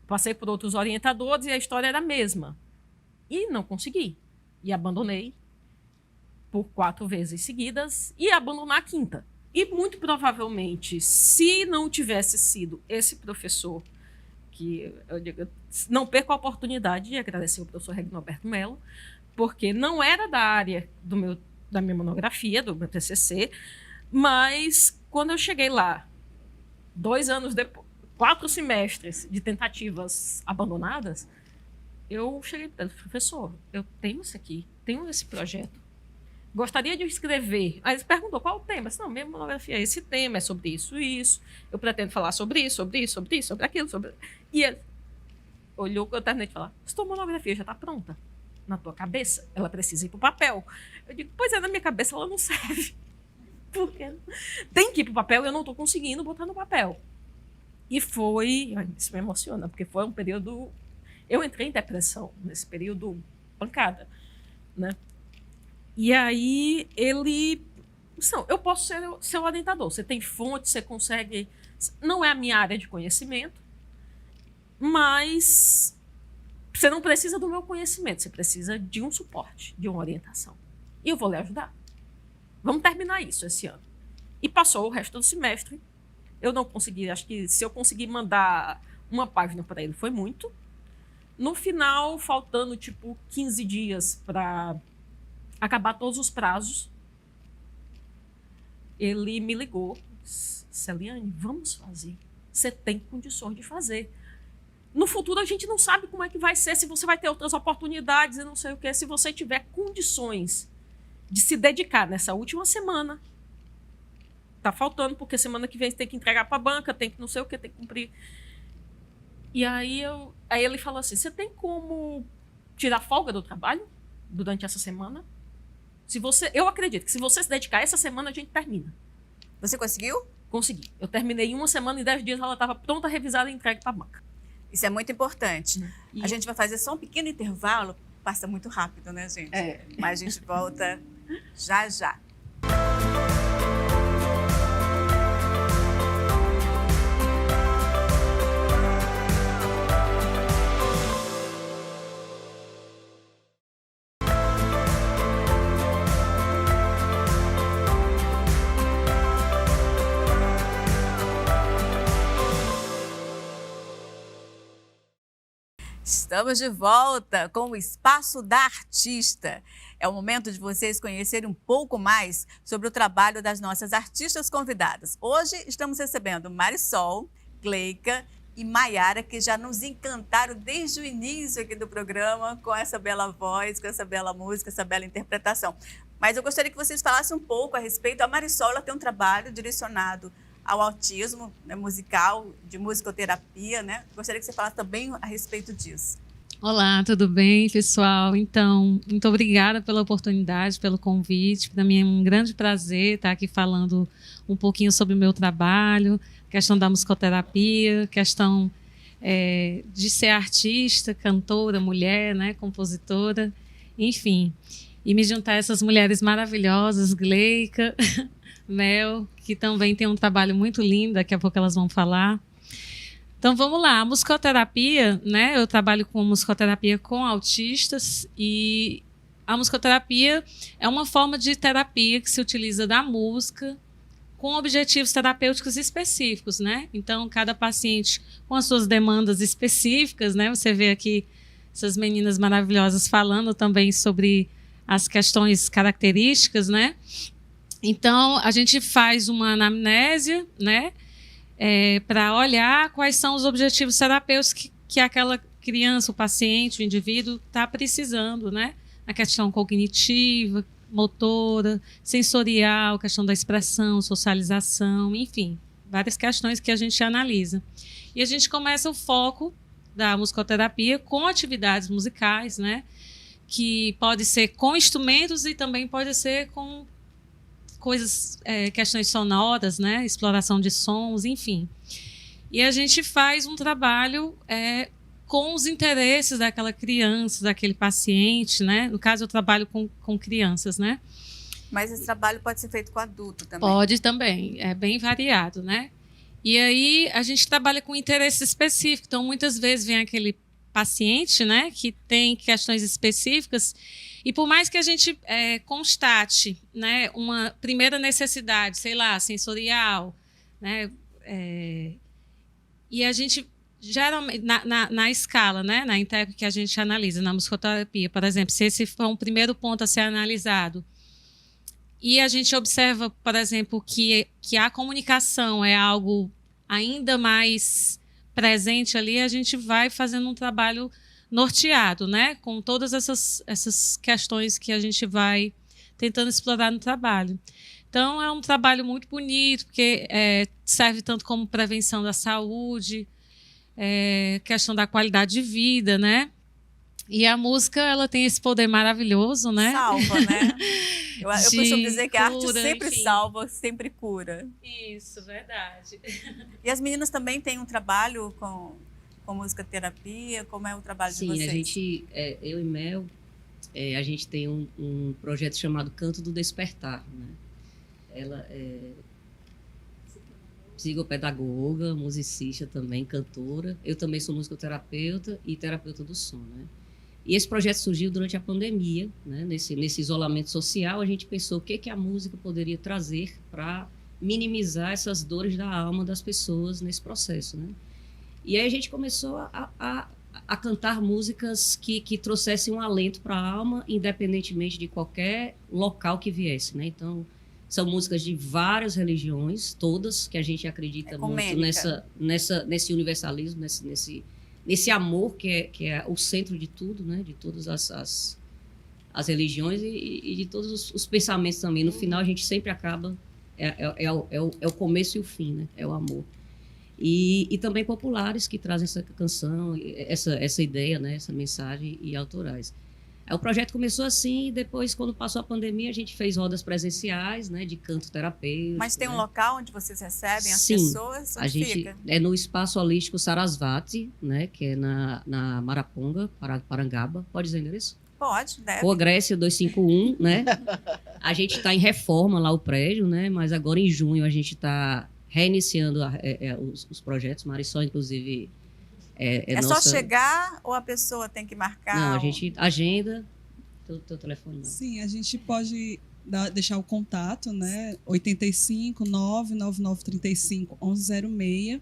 D: Passei por outros orientadores e a história era a mesma. E não consegui. E abandonei por 4 vezes seguidas e abandonar a 5ª. E muito provavelmente, se não tivesse sido esse professor, que eu digo, não perco a oportunidade de agradecer ao professor Regnoberto Mello, porque não era da área da minha monografia, do meu TCC, mas quando eu cheguei lá, 2 anos depois, 4 semestres de tentativas abandonadas, eu cheguei para o professor, eu tenho isso aqui, tenho esse projeto, gostaria de escrever. Aí ele perguntou qual o tema. Eu disse, não, minha monografia é esse tema, é sobre isso e isso, eu pretendo falar sobre isso, sobre isso, sobre isso, sobre aquilo, sobre... E ele olhou, eu terminei de falar, sua monografia já está pronta na tua cabeça, ela precisa ir para o papel. Eu digo, pois é, na minha cabeça ela não serve, porque tem que ir para o papel e eu não estou conseguindo botar no papel. E foi, isso me emociona, porque foi um período, eu entrei em depressão nesse período, pancada, né? E aí ele, não, eu posso ser seu orientador, você tem fonte, você consegue, não é a minha área de conhecimento, mas você não precisa do meu conhecimento, você precisa de um suporte, de uma orientação. E eu vou lhe ajudar. Vamos terminar isso esse ano. E passou o resto do semestre. Eu não consegui, acho que se eu conseguir mandar uma página para ele foi muito. No final, faltando tipo 15 dias para acabar todos os prazos, ele me ligou. Celiane, vamos fazer. Você tem condições de fazer. No futuro, a gente não sabe como é que vai ser, se você vai ter outras oportunidades e não sei o quê. Se você tiver condições de se dedicar nessa última semana, tá faltando, porque semana que vem você tem que entregar para a banca, tem que não sei o quê, tem que cumprir. E aí ele falou assim, você tem como tirar folga do trabalho durante essa semana? Eu acredito que se você se dedicar essa semana, a gente termina.
A: Você conseguiu?
D: Consegui. Eu terminei em 1 semana e 10 dias ela estava pronta, revisada e entregue para a banca.
A: Isso é muito importante. A gente vai fazer só um pequeno intervalo. Passa muito rápido, né, gente? Mas a gente volta já, já. Estamos de volta com o Espaço da Artista. É o momento de vocês conhecerem um pouco mais sobre o trabalho das nossas artistas convidadas. Hoje estamos recebendo Marisol, Gleica e Maiara, que já nos encantaram desde o início aqui do programa com essa bela voz, com essa bela música, essa bela interpretação. Mas eu gostaria que vocês falassem um pouco a respeito. A Marisol, ela tem um trabalho direcionado ao autismo, né, musical, de musicoterapia, né? Gostaria que você falasse também a respeito disso.
B: Olá, tudo bem, pessoal? Então, muito obrigada pela oportunidade, pelo convite. Para mim é um grande prazer estar aqui falando um pouquinho sobre o meu trabalho, questão da musicoterapia, questão de ser artista, cantora, mulher, né, compositora, enfim. E me juntar a essas mulheres maravilhosas, Gleica, Mel, que também tem um trabalho muito lindo, daqui a pouco elas vão falar. Então vamos lá, a musicoterapia, né? Eu trabalho com musicoterapia com autistas e a musicoterapia é uma forma de terapia que se utiliza da música com objetivos terapêuticos específicos, né? Então cada paciente com as suas demandas específicas, né? Você vê aqui essas meninas maravilhosas falando também sobre as questões características, né? Então, a gente faz uma anamnésia, né, para olhar quais são os objetivos terapêuticos que aquela criança, o paciente, o indivíduo está precisando, né? A questão cognitiva, motora, sensorial, questão da expressão, socialização, enfim, várias questões que a gente analisa. E a gente começa o foco da musicoterapia com atividades musicais, né? Que pode ser com instrumentos e também pode ser com coisas, questões sonoras, né? Exploração de sons, enfim. E a gente faz um trabalho com os interesses daquela criança, daquele paciente, né? No caso, eu trabalho com crianças, né?
A: Mas esse trabalho pode ser feito com adulto também?
B: Pode também, é bem variado, né? E aí a gente trabalha com interesse específico, então muitas vezes vem aquele paciente, né, que tem questões específicas, e por mais que a gente constate, né, uma primeira necessidade, sei lá, sensorial, né, e a gente geralmente na escala, né, na intérprete que a gente analisa, na musicoterapia, por exemplo, se esse for um primeiro ponto a ser analisado, e a gente observa, por exemplo, que a comunicação é algo ainda mais presente ali, a gente vai fazendo um trabalho norteado, né? Com todas essas questões que a gente vai tentando explorar no trabalho. Então, é um trabalho muito bonito, porque serve tanto como prevenção da saúde, questão da qualidade de vida, né? E a música, ela tem esse poder maravilhoso, né?
A: Salva, né? Eu costumo dizer que a arte
B: cura,
A: sempre
B: enfim.
A: salva, sempre cura.
B: Isso, verdade.
A: E as meninas também têm um trabalho com musicoterapia? Como é o trabalho de
J: Sim,
A: vocês?
J: a gente, eu e Mel, a gente tem um projeto chamado Canto do Despertar, né? Ela é psicopedagoga, musicista também, cantora. Eu também sou musicoterapeuta e terapeuta do som, né? E esse projeto surgiu durante a pandemia, né? Nesse isolamento social, a gente pensou o que a música poderia trazer para minimizar essas dores da alma das pessoas nesse processo, né? E aí a gente começou a cantar músicas que trouxessem um alento para a alma, independentemente de qualquer local que viesse, né? Então, são músicas de várias religiões, todas, que a gente acredita muito nesse universalismo, nesse amor que é o centro de tudo, né? De todas as religiões e de todos os pensamentos também. No final, a gente sempre acaba... É o começo e o fim, né? É o amor. E também populares que trazem essa canção, essa ideia, né? Essa mensagem, e autorais. O projeto começou assim, e depois, quando passou a pandemia, a gente fez rodas presenciais, né? De canto terapêutico.
A: Mas tem um
J: né?
A: local onde vocês recebem as
J: Sim,
A: pessoas? Onde
J: a gente
A: fica?
J: é no Espaço Holístico Sarasvati, né? Que é na Maraponga, Parangaba. Pode dizer o endereço?
A: Pode, deve.
J: Rua Grécia 251, né? A gente está em reforma lá o prédio, né? Mas agora em junho a gente está reiniciando os projetos. Marisol, inclusive,
A: É só chegar ou a pessoa tem que marcar?
J: Não, a gente agenda. Teu telefone não.
K: Sim, a gente pode deixar o contato, né? 85 999 35 1106.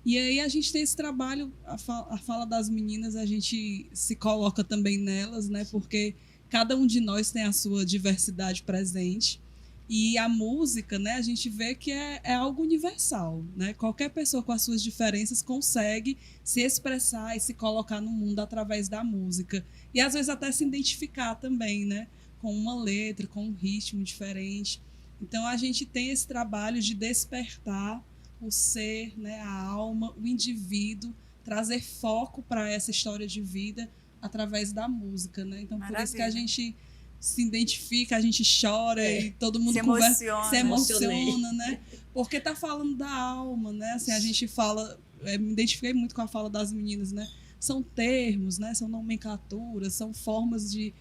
K: E aí a gente tem esse trabalho, a fala das meninas, a gente se coloca também nelas, né? Porque cada um de nós tem a sua diversidade presente. E a música, né, a gente vê que é algo universal, né? Qualquer pessoa com as suas diferenças consegue se expressar e se colocar no mundo através da música. E às vezes até se identificar também, né? Com uma letra, com um ritmo diferente. Então a gente tem esse trabalho de despertar o ser, né, a alma, o indivíduo, trazer foco para essa história de vida através da música, né? Então por isso que a gente se identifica, a gente chora e todo mundo se emociona, né? Porque tá falando da alma, né? Assim, a gente fala, me identifiquei muito com a fala das meninas, né? São termos, né? São nomenclaturas, são formas de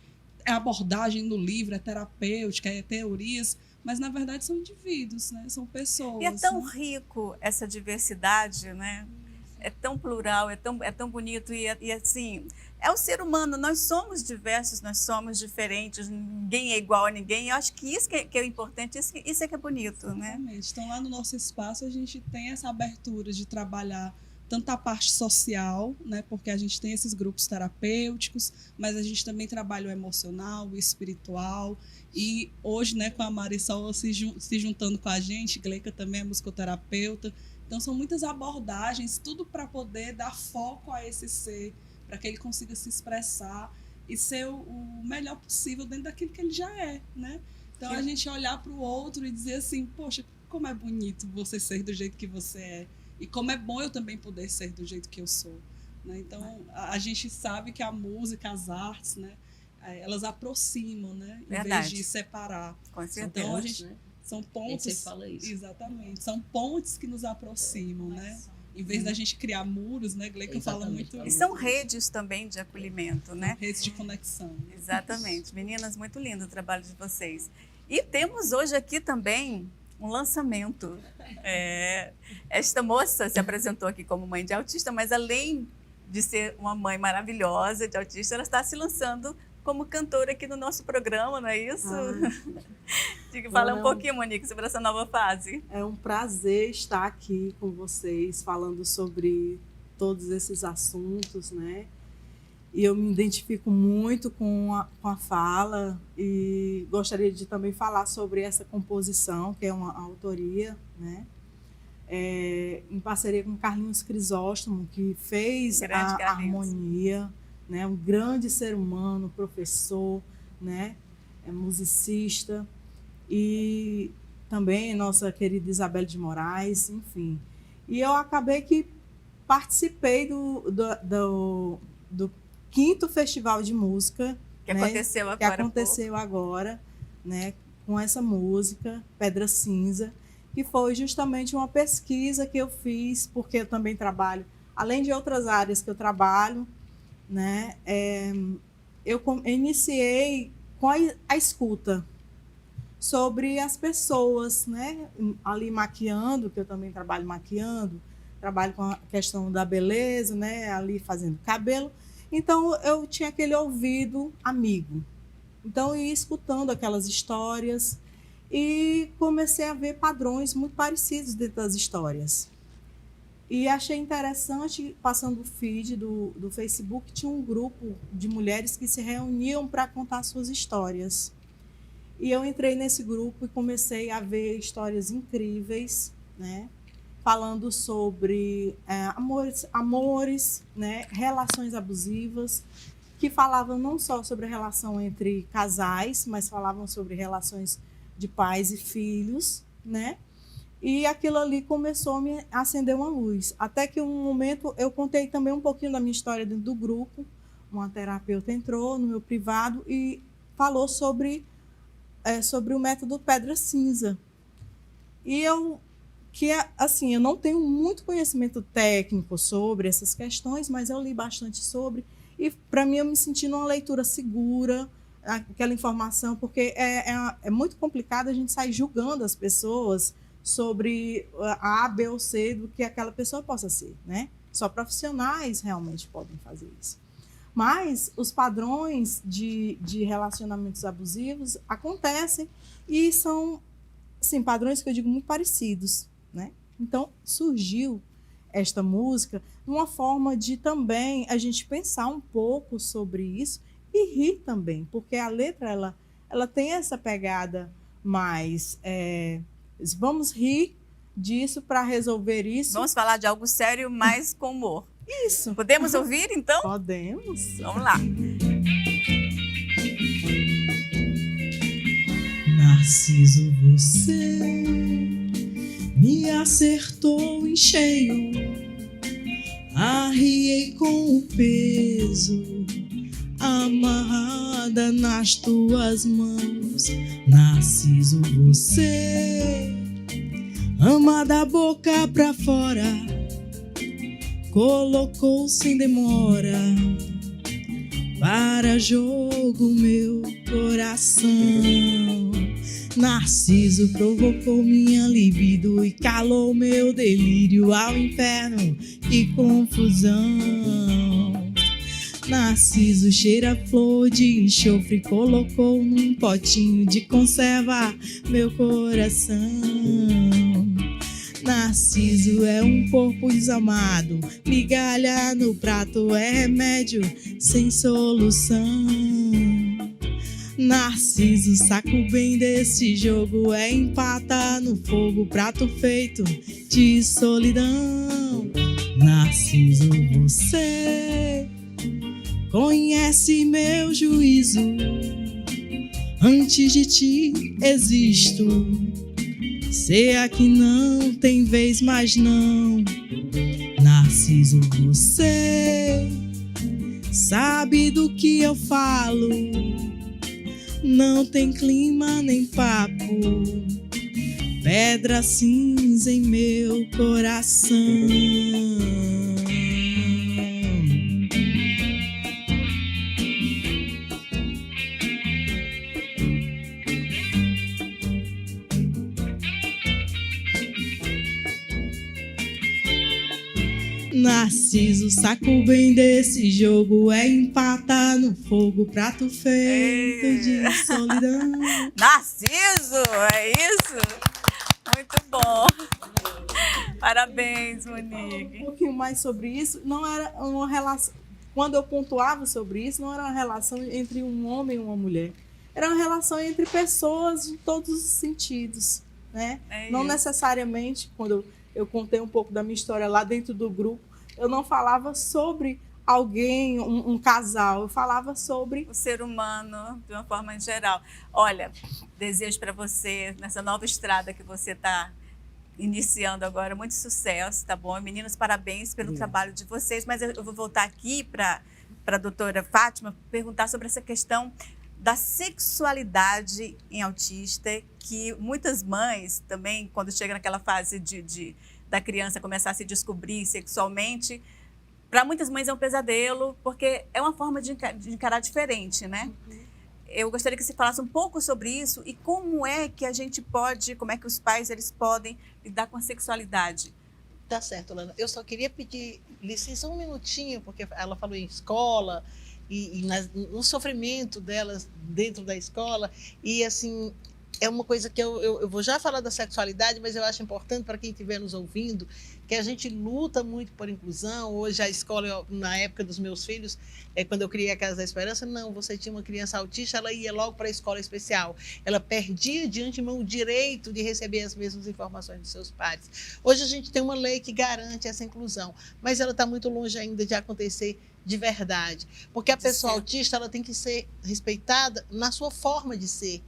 K: abordagem no livro, é terapêutica, é teorias, mas na verdade são indivíduos, né? São pessoas.
A: E é tão
K: né?
A: rico essa diversidade, né? É tão plural, é tão bonito e assim, é o ser humano, nós somos diversos, nós somos diferentes, ninguém é igual a ninguém. Eu acho que isso que é o importante, isso é que é bonito, né?
K: Exatamente. Então lá no nosso espaço a gente tem essa abertura de trabalhar tanto a parte social, né, porque a gente tem esses grupos terapêuticos, mas a gente também trabalha o emocional, o espiritual, e hoje, né, com a Marisol se juntando com a gente, Gleica também é musicoterapeuta. Então, são muitas abordagens, tudo para poder dar foco a esse ser, para que ele consiga se expressar e ser o melhor possível dentro daquilo que ele já é, né? Então, a gente olhar para o outro e dizer assim, poxa, como é bonito você ser do jeito que você é. E como é bom eu também poder ser do jeito que eu sou. Né? Então, a gente sabe que a música, as artes, né, elas aproximam, né? Em vez de separar.
A: Com certeza.
K: Então, são pontos,
J: você fala isso.
K: Exatamente. São pontes que nos aproximam, né? Em vez da gente criar muros, né? Gleica fala muito.
A: E são redes também de acolhimento, né?
K: Redes de conexão.
A: Exatamente. Meninas, muito lindo o trabalho de vocês. E temos hoje aqui também um lançamento. Esta moça se apresentou aqui como mãe de autista, mas além de ser uma mãe maravilhosa de autista, ela está se lançando como cantora aqui no nosso programa, não é isso? Fala um pouquinho, Monique, sobre essa nova fase.
I: É um prazer estar aqui com vocês, falando sobre todos esses assuntos, né? E eu me identifico muito com a fala e gostaria de também falar sobre essa composição, que é uma autoria, né? Em parceria com Carlinhos Crisóstomo, que fez a harmonia, né? Um grande ser humano, professor, né? Musicista, e também nossa querida Isabelle de Moraes, enfim. E eu acabei que participei do 5º Festival de Música,
A: que
I: né?
A: aconteceu
I: agora, né? Com essa música, Pedra Cinza, que foi justamente uma pesquisa que eu fiz, porque eu também trabalho, além de outras áreas que eu trabalho, né? Eu iniciei com a escuta sobre as pessoas, né? Ali maquiando, que eu também trabalho maquiando, trabalho com a questão da beleza, né? Ali fazendo cabelo. Então, eu tinha aquele ouvido amigo. Então, eu ia escutando aquelas histórias e comecei a ver padrões muito parecidos dentro das histórias. E achei interessante, passando o feed do Facebook, tinha um grupo de mulheres que se reuniam para contar suas histórias. E eu entrei nesse grupo e comecei a ver histórias incríveis, né? Falando sobre amores, né? Relações abusivas, que falavam não só sobre a relação entre casais, mas falavam sobre relações de pais e filhos, né? E aquilo ali começou a me acender uma luz. Até que um momento eu contei também um pouquinho da minha história dentro do grupo. Uma terapeuta entrou no meu privado e falou sobre o método Pedra Cinza. E eu não tenho muito conhecimento técnico sobre essas questões, mas eu li bastante sobre. E, para mim, eu me senti numa leitura segura, aquela informação, porque é muito complicado a gente sair julgando as pessoas sobre a A, B ou C do que aquela pessoa possa ser, né? Só profissionais realmente podem fazer isso. Mas os padrões de relacionamentos abusivos acontecem e são, assim, padrões que eu digo muito parecidos, né? Então, surgiu esta música numa forma de também a gente pensar um pouco sobre isso e rir também, porque a letra ela tem essa pegada mais... vamos rir disso para resolver isso.
A: Vamos falar de algo sério, mas com humor.
I: Isso.
A: Podemos ouvir, então?
I: Podemos.
A: Vamos lá.
B: Narciso, você me acertou em cheio, arriei com o peso, amarrada nas tuas mãos. Narciso, você ama da boca pra fora, colocou sem demora para jogo meu coração. Narciso provocou minha libido e calou meu delírio ao inferno, que confusão. Narciso cheira flor de enxofre, colocou num potinho de conserva meu coração. Narciso é um corpo desamado, migalha no prato é remédio sem solução. Narciso, saco bem desse jogo, é empata no fogo, prato feito de solidão. Narciso, você conhece meu juízo, antes de ti existo. Sei que não tem vez mais não. Narciso, você sabe do que eu falo, não tem clima nem papo. Pedra cinza
I: tens em meu coração. Narciso, saco bem desse jogo é empatar no fogo, prato feito de solidão.
A: Narciso, é isso? Muito bom. Parabéns, Monique.
I: Um pouquinho mais sobre isso, não era uma relação. Quando eu pontuava sobre isso, não era uma relação entre um homem e uma mulher. Era uma relação entre pessoas em todos os sentidos, né? Não necessariamente, quando eu contei um pouco da minha história lá dentro do grupo, eu não falava sobre alguém, um casal, eu falava sobre
A: o ser humano de uma forma geral. Olha, desejo para você, nessa nova estrada que você está iniciando agora, muito sucesso, tá bom? Meninos, parabéns pelo trabalho de vocês, mas eu vou voltar aqui para a doutora Fátima perguntar sobre essa questão da sexualidade em autista, que muitas mães também, quando chega naquela fase da criança começar a se descobrir sexualmente, para muitas mães é um pesadelo, porque é uma forma de encarar diferente, né? Eu gostaria que você falasse um pouco sobre isso e como é que a gente pode, como é que os pais eles podem lidar com a sexualidade.
C: Tá certo, Lana. Eu só queria pedir licença um minutinho, porque ela falou em escola e no sofrimento delas dentro da escola. E, assim, é uma coisa que eu vou já falar da sexualidade, mas eu acho importante para quem estiver nos ouvindo, que a gente luta muito por inclusão. Hoje a escola, na época dos meus filhos, quando eu criei a Casa da Esperança, não, você tinha uma criança autista, ela ia logo para a escola especial. Ela perdia de antemão o direito de receber as mesmas informações dos seus pares. Hoje a gente tem uma lei que garante essa inclusão, mas ela está muito longe ainda de acontecer de verdade, porque a pessoa autista ela tem que ser respeitada na sua forma de ser.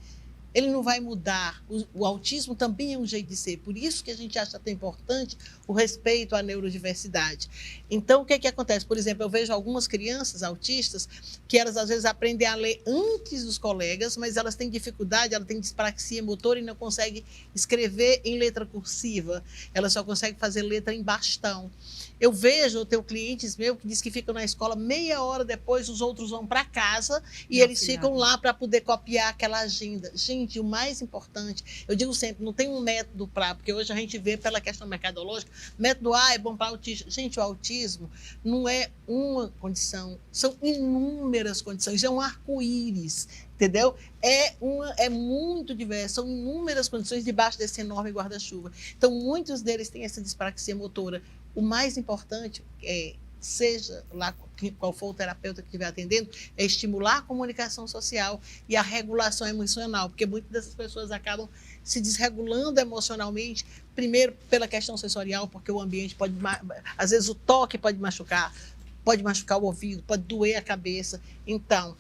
C: Ele não vai mudar. O autismo também é um jeito de ser. Por isso que a gente acha tão importante o respeito à neurodiversidade. Então, o que acontece? Por exemplo, eu vejo algumas crianças autistas que elas, às vezes, aprendem a ler antes dos colegas, mas elas têm dificuldade, elas têm dispraxia motora e não conseguem escrever em letra cursiva. Elas só conseguem fazer letra em bastão. Eu vejo, eu tenho clientes meus que dizem que ficam na escola meia hora depois, os outros vão para casa e eles ficam lá para poder copiar aquela agenda. Gente, o mais importante, eu digo sempre, não tem um método para, porque hoje a gente vê pela questão mercadológica, método A é bom para autista. Gente, o autismo não é uma condição, são inúmeras condições, é um arco-íris, entendeu? É muito diverso, são inúmeras condições debaixo desse enorme guarda-chuva. Então, muitos deles têm essa dispraxia motora. O mais importante seja lá qual for o terapeuta que estiver atendendo, é estimular a comunicação social e a regulação emocional, porque muitas dessas pessoas acabam se desregulando emocionalmente, primeiro pela questão sensorial, porque o ambiente pode, às vezes o toque pode machucar o ouvido, pode doer a cabeça. Então,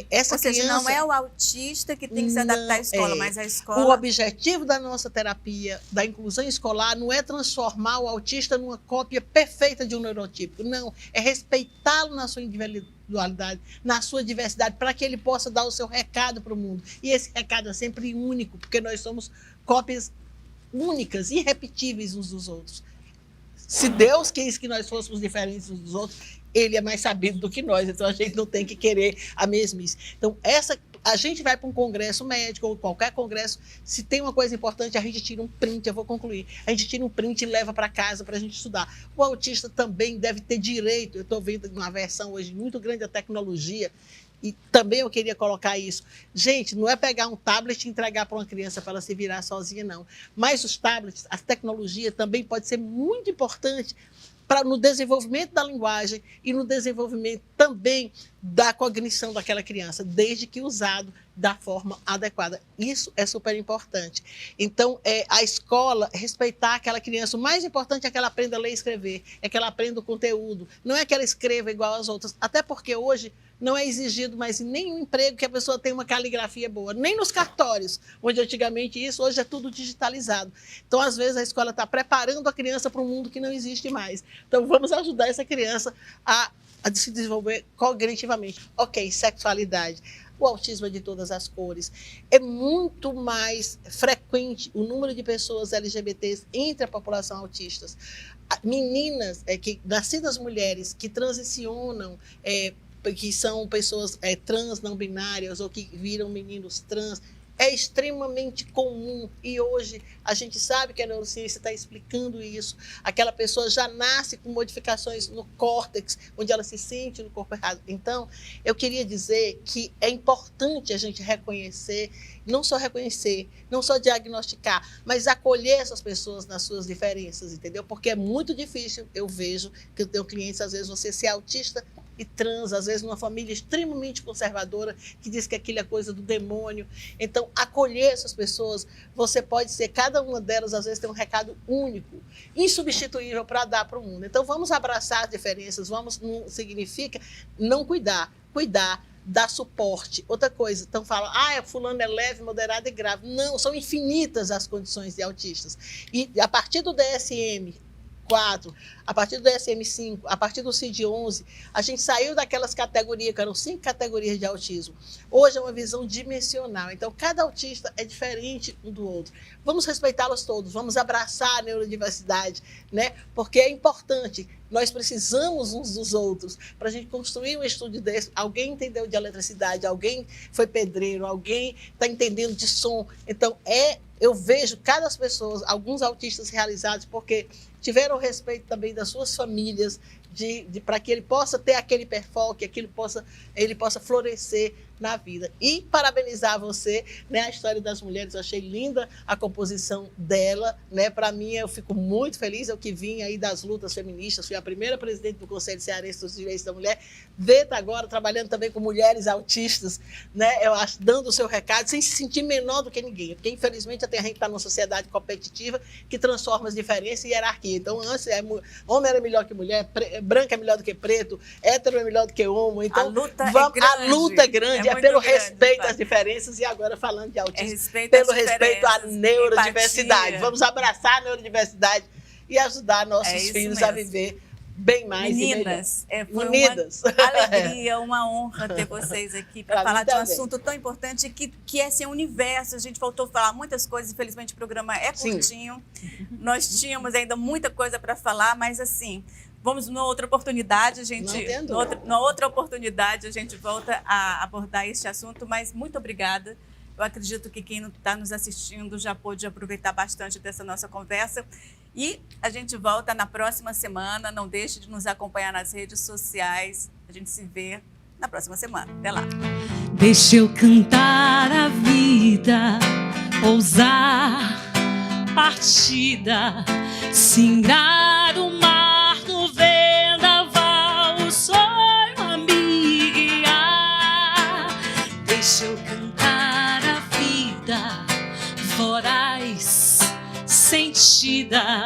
C: essa
A: Ou seja,
C: criança...
A: não é o autista que tem que se adaptar à escola, mas a escola...
C: O objetivo da nossa terapia, da inclusão escolar, não é transformar o autista numa cópia perfeita de um neurotípico. Não, é respeitá-lo na sua individualidade, na sua diversidade, para que ele possa dar o seu recado para o mundo. E esse recado é sempre único, porque nós somos cópias únicas, irrepetíveis uns dos outros. Se Deus quis que nós fôssemos diferentes uns dos outros, Ele é mais sabido do que nós, então a gente não tem que querer a mesmice. Então, a gente vai para um congresso médico ou qualquer congresso, se tem uma coisa importante, a gente tira um print, eu vou concluir, a gente tira um print e leva para casa para a gente estudar. O autista também deve ter direito, eu estou vendo uma versão hoje muito grande da tecnologia, e também eu queria colocar isso. Gente, não é pegar um tablet e entregar para uma criança para ela se virar sozinha, não. Mas os tablets, a tecnologia também pode ser muito importante no desenvolvimento da linguagem e no desenvolvimento também da cognição daquela criança, desde que usado da forma adequada. Isso é super importante. Então, a escola respeitar aquela criança. O mais importante é que ela aprenda a ler e escrever, é que ela aprenda o conteúdo. Não é que ela escreva igual às outras, até porque hoje não é exigido mais em nenhum emprego que a pessoa tenha uma caligrafia boa, nem nos cartórios, onde antigamente isso, hoje é tudo digitalizado. Então, às vezes, a escola está preparando a criança para um mundo que não existe mais. Então, vamos ajudar essa criança a se desenvolver cognitivamente. Ok, sexualidade. o autismo é de todas as cores. É muito mais frequente o número de pessoas LGBTs entre a população autista. Meninas, nascidas mulheres que transicionam, que são pessoas trans, não binárias, ou que viram meninos trans, é extremamente comum, e hoje a gente sabe que a neurociência está explicando isso. Aquela pessoa já nasce com modificações no córtex, onde ela se sente no corpo errado. Então, eu queria dizer que é importante a gente reconhecer, não só diagnosticar, mas acolher essas pessoas nas suas diferenças, entendeu? Porque é muito difícil, eu vejo, que eu tenho clientes, às vezes, você ser autista e trans, às vezes numa família extremamente conservadora, que diz que aquilo é coisa do demônio. Então, acolher essas pessoas, você pode ser, cada uma delas, às vezes, tem um recado único, insubstituível para dar para o mundo. Então, vamos abraçar as diferenças, não significa não cuidar, dar suporte. Outra coisa, então falam, fulano é leve, moderado e grave. Não, são infinitas as condições de autistas. E a partir do DSM-4, a partir do DSM-5, a partir do CID-11, a gente saiu daquelas categorias, que eram 5 categorias de autismo. Hoje é uma visão dimensional. Então, cada autista é diferente um do outro. Vamos respeitá-los todos, vamos abraçar a neurodiversidade, né? Porque é importante. Nós precisamos uns dos outros para a gente construir um estúdio desse. Alguém entendeu de eletricidade, alguém foi pedreiro, alguém está entendendo de som. Então, eu vejo cada pessoa, alguns autistas realizados, porque tiveram respeito também das suas famílias, para que ele possa ter aquele perfoque, que ele possa florescer na vida. E parabenizar você, né, a história das mulheres, eu achei linda a composição dela, né? Para mim, eu fico muito feliz, eu que vim aí das lutas feministas, fui a primeira presidente do Conselho Cearense dos Direitos da Mulher, está agora trabalhando também com mulheres autistas, né? Eu acho, dando o seu recado, sem se sentir menor do que ninguém, porque infelizmente a gente está numa sociedade competitiva que transforma as diferenças em hierarquia. Então, antes, homem era melhor que mulher, branco é melhor do que preto, hétero é melhor do que homo. Então, a luta é grande. É pelo respeito às diferenças, e agora falando de autismo, pelo respeito à neurodiversidade.
A: Empatia.
C: Vamos abraçar a neurodiversidade e ajudar nossos filhos a viver bem mais
A: Meninas,
C: e melhor.
A: Foi
C: Unidas.
A: uma alegria, uma honra ter vocês aqui para falar de um
C: também.
A: assunto tão importante que é o universo. A gente faltou falar muitas coisas, infelizmente o programa é curtinho. Nós tínhamos ainda muita coisa para falar, mas assim, vamos numa outra oportunidade, numa outra oportunidade a gente volta a abordar este assunto, mas muito obrigada. Eu acredito que quem está nos assistindo já pôde aproveitar bastante dessa nossa conversa. E a gente volta na próxima semana. Não deixe de nos acompanhar nas redes sociais. A gente se vê na próxima semana. Até lá.
B: Deixa eu cantar a vida, ousar partida, singrar o mar no vendaval, o sonho a me guiar. Deixa eu cantar a vida, voraz, sentida,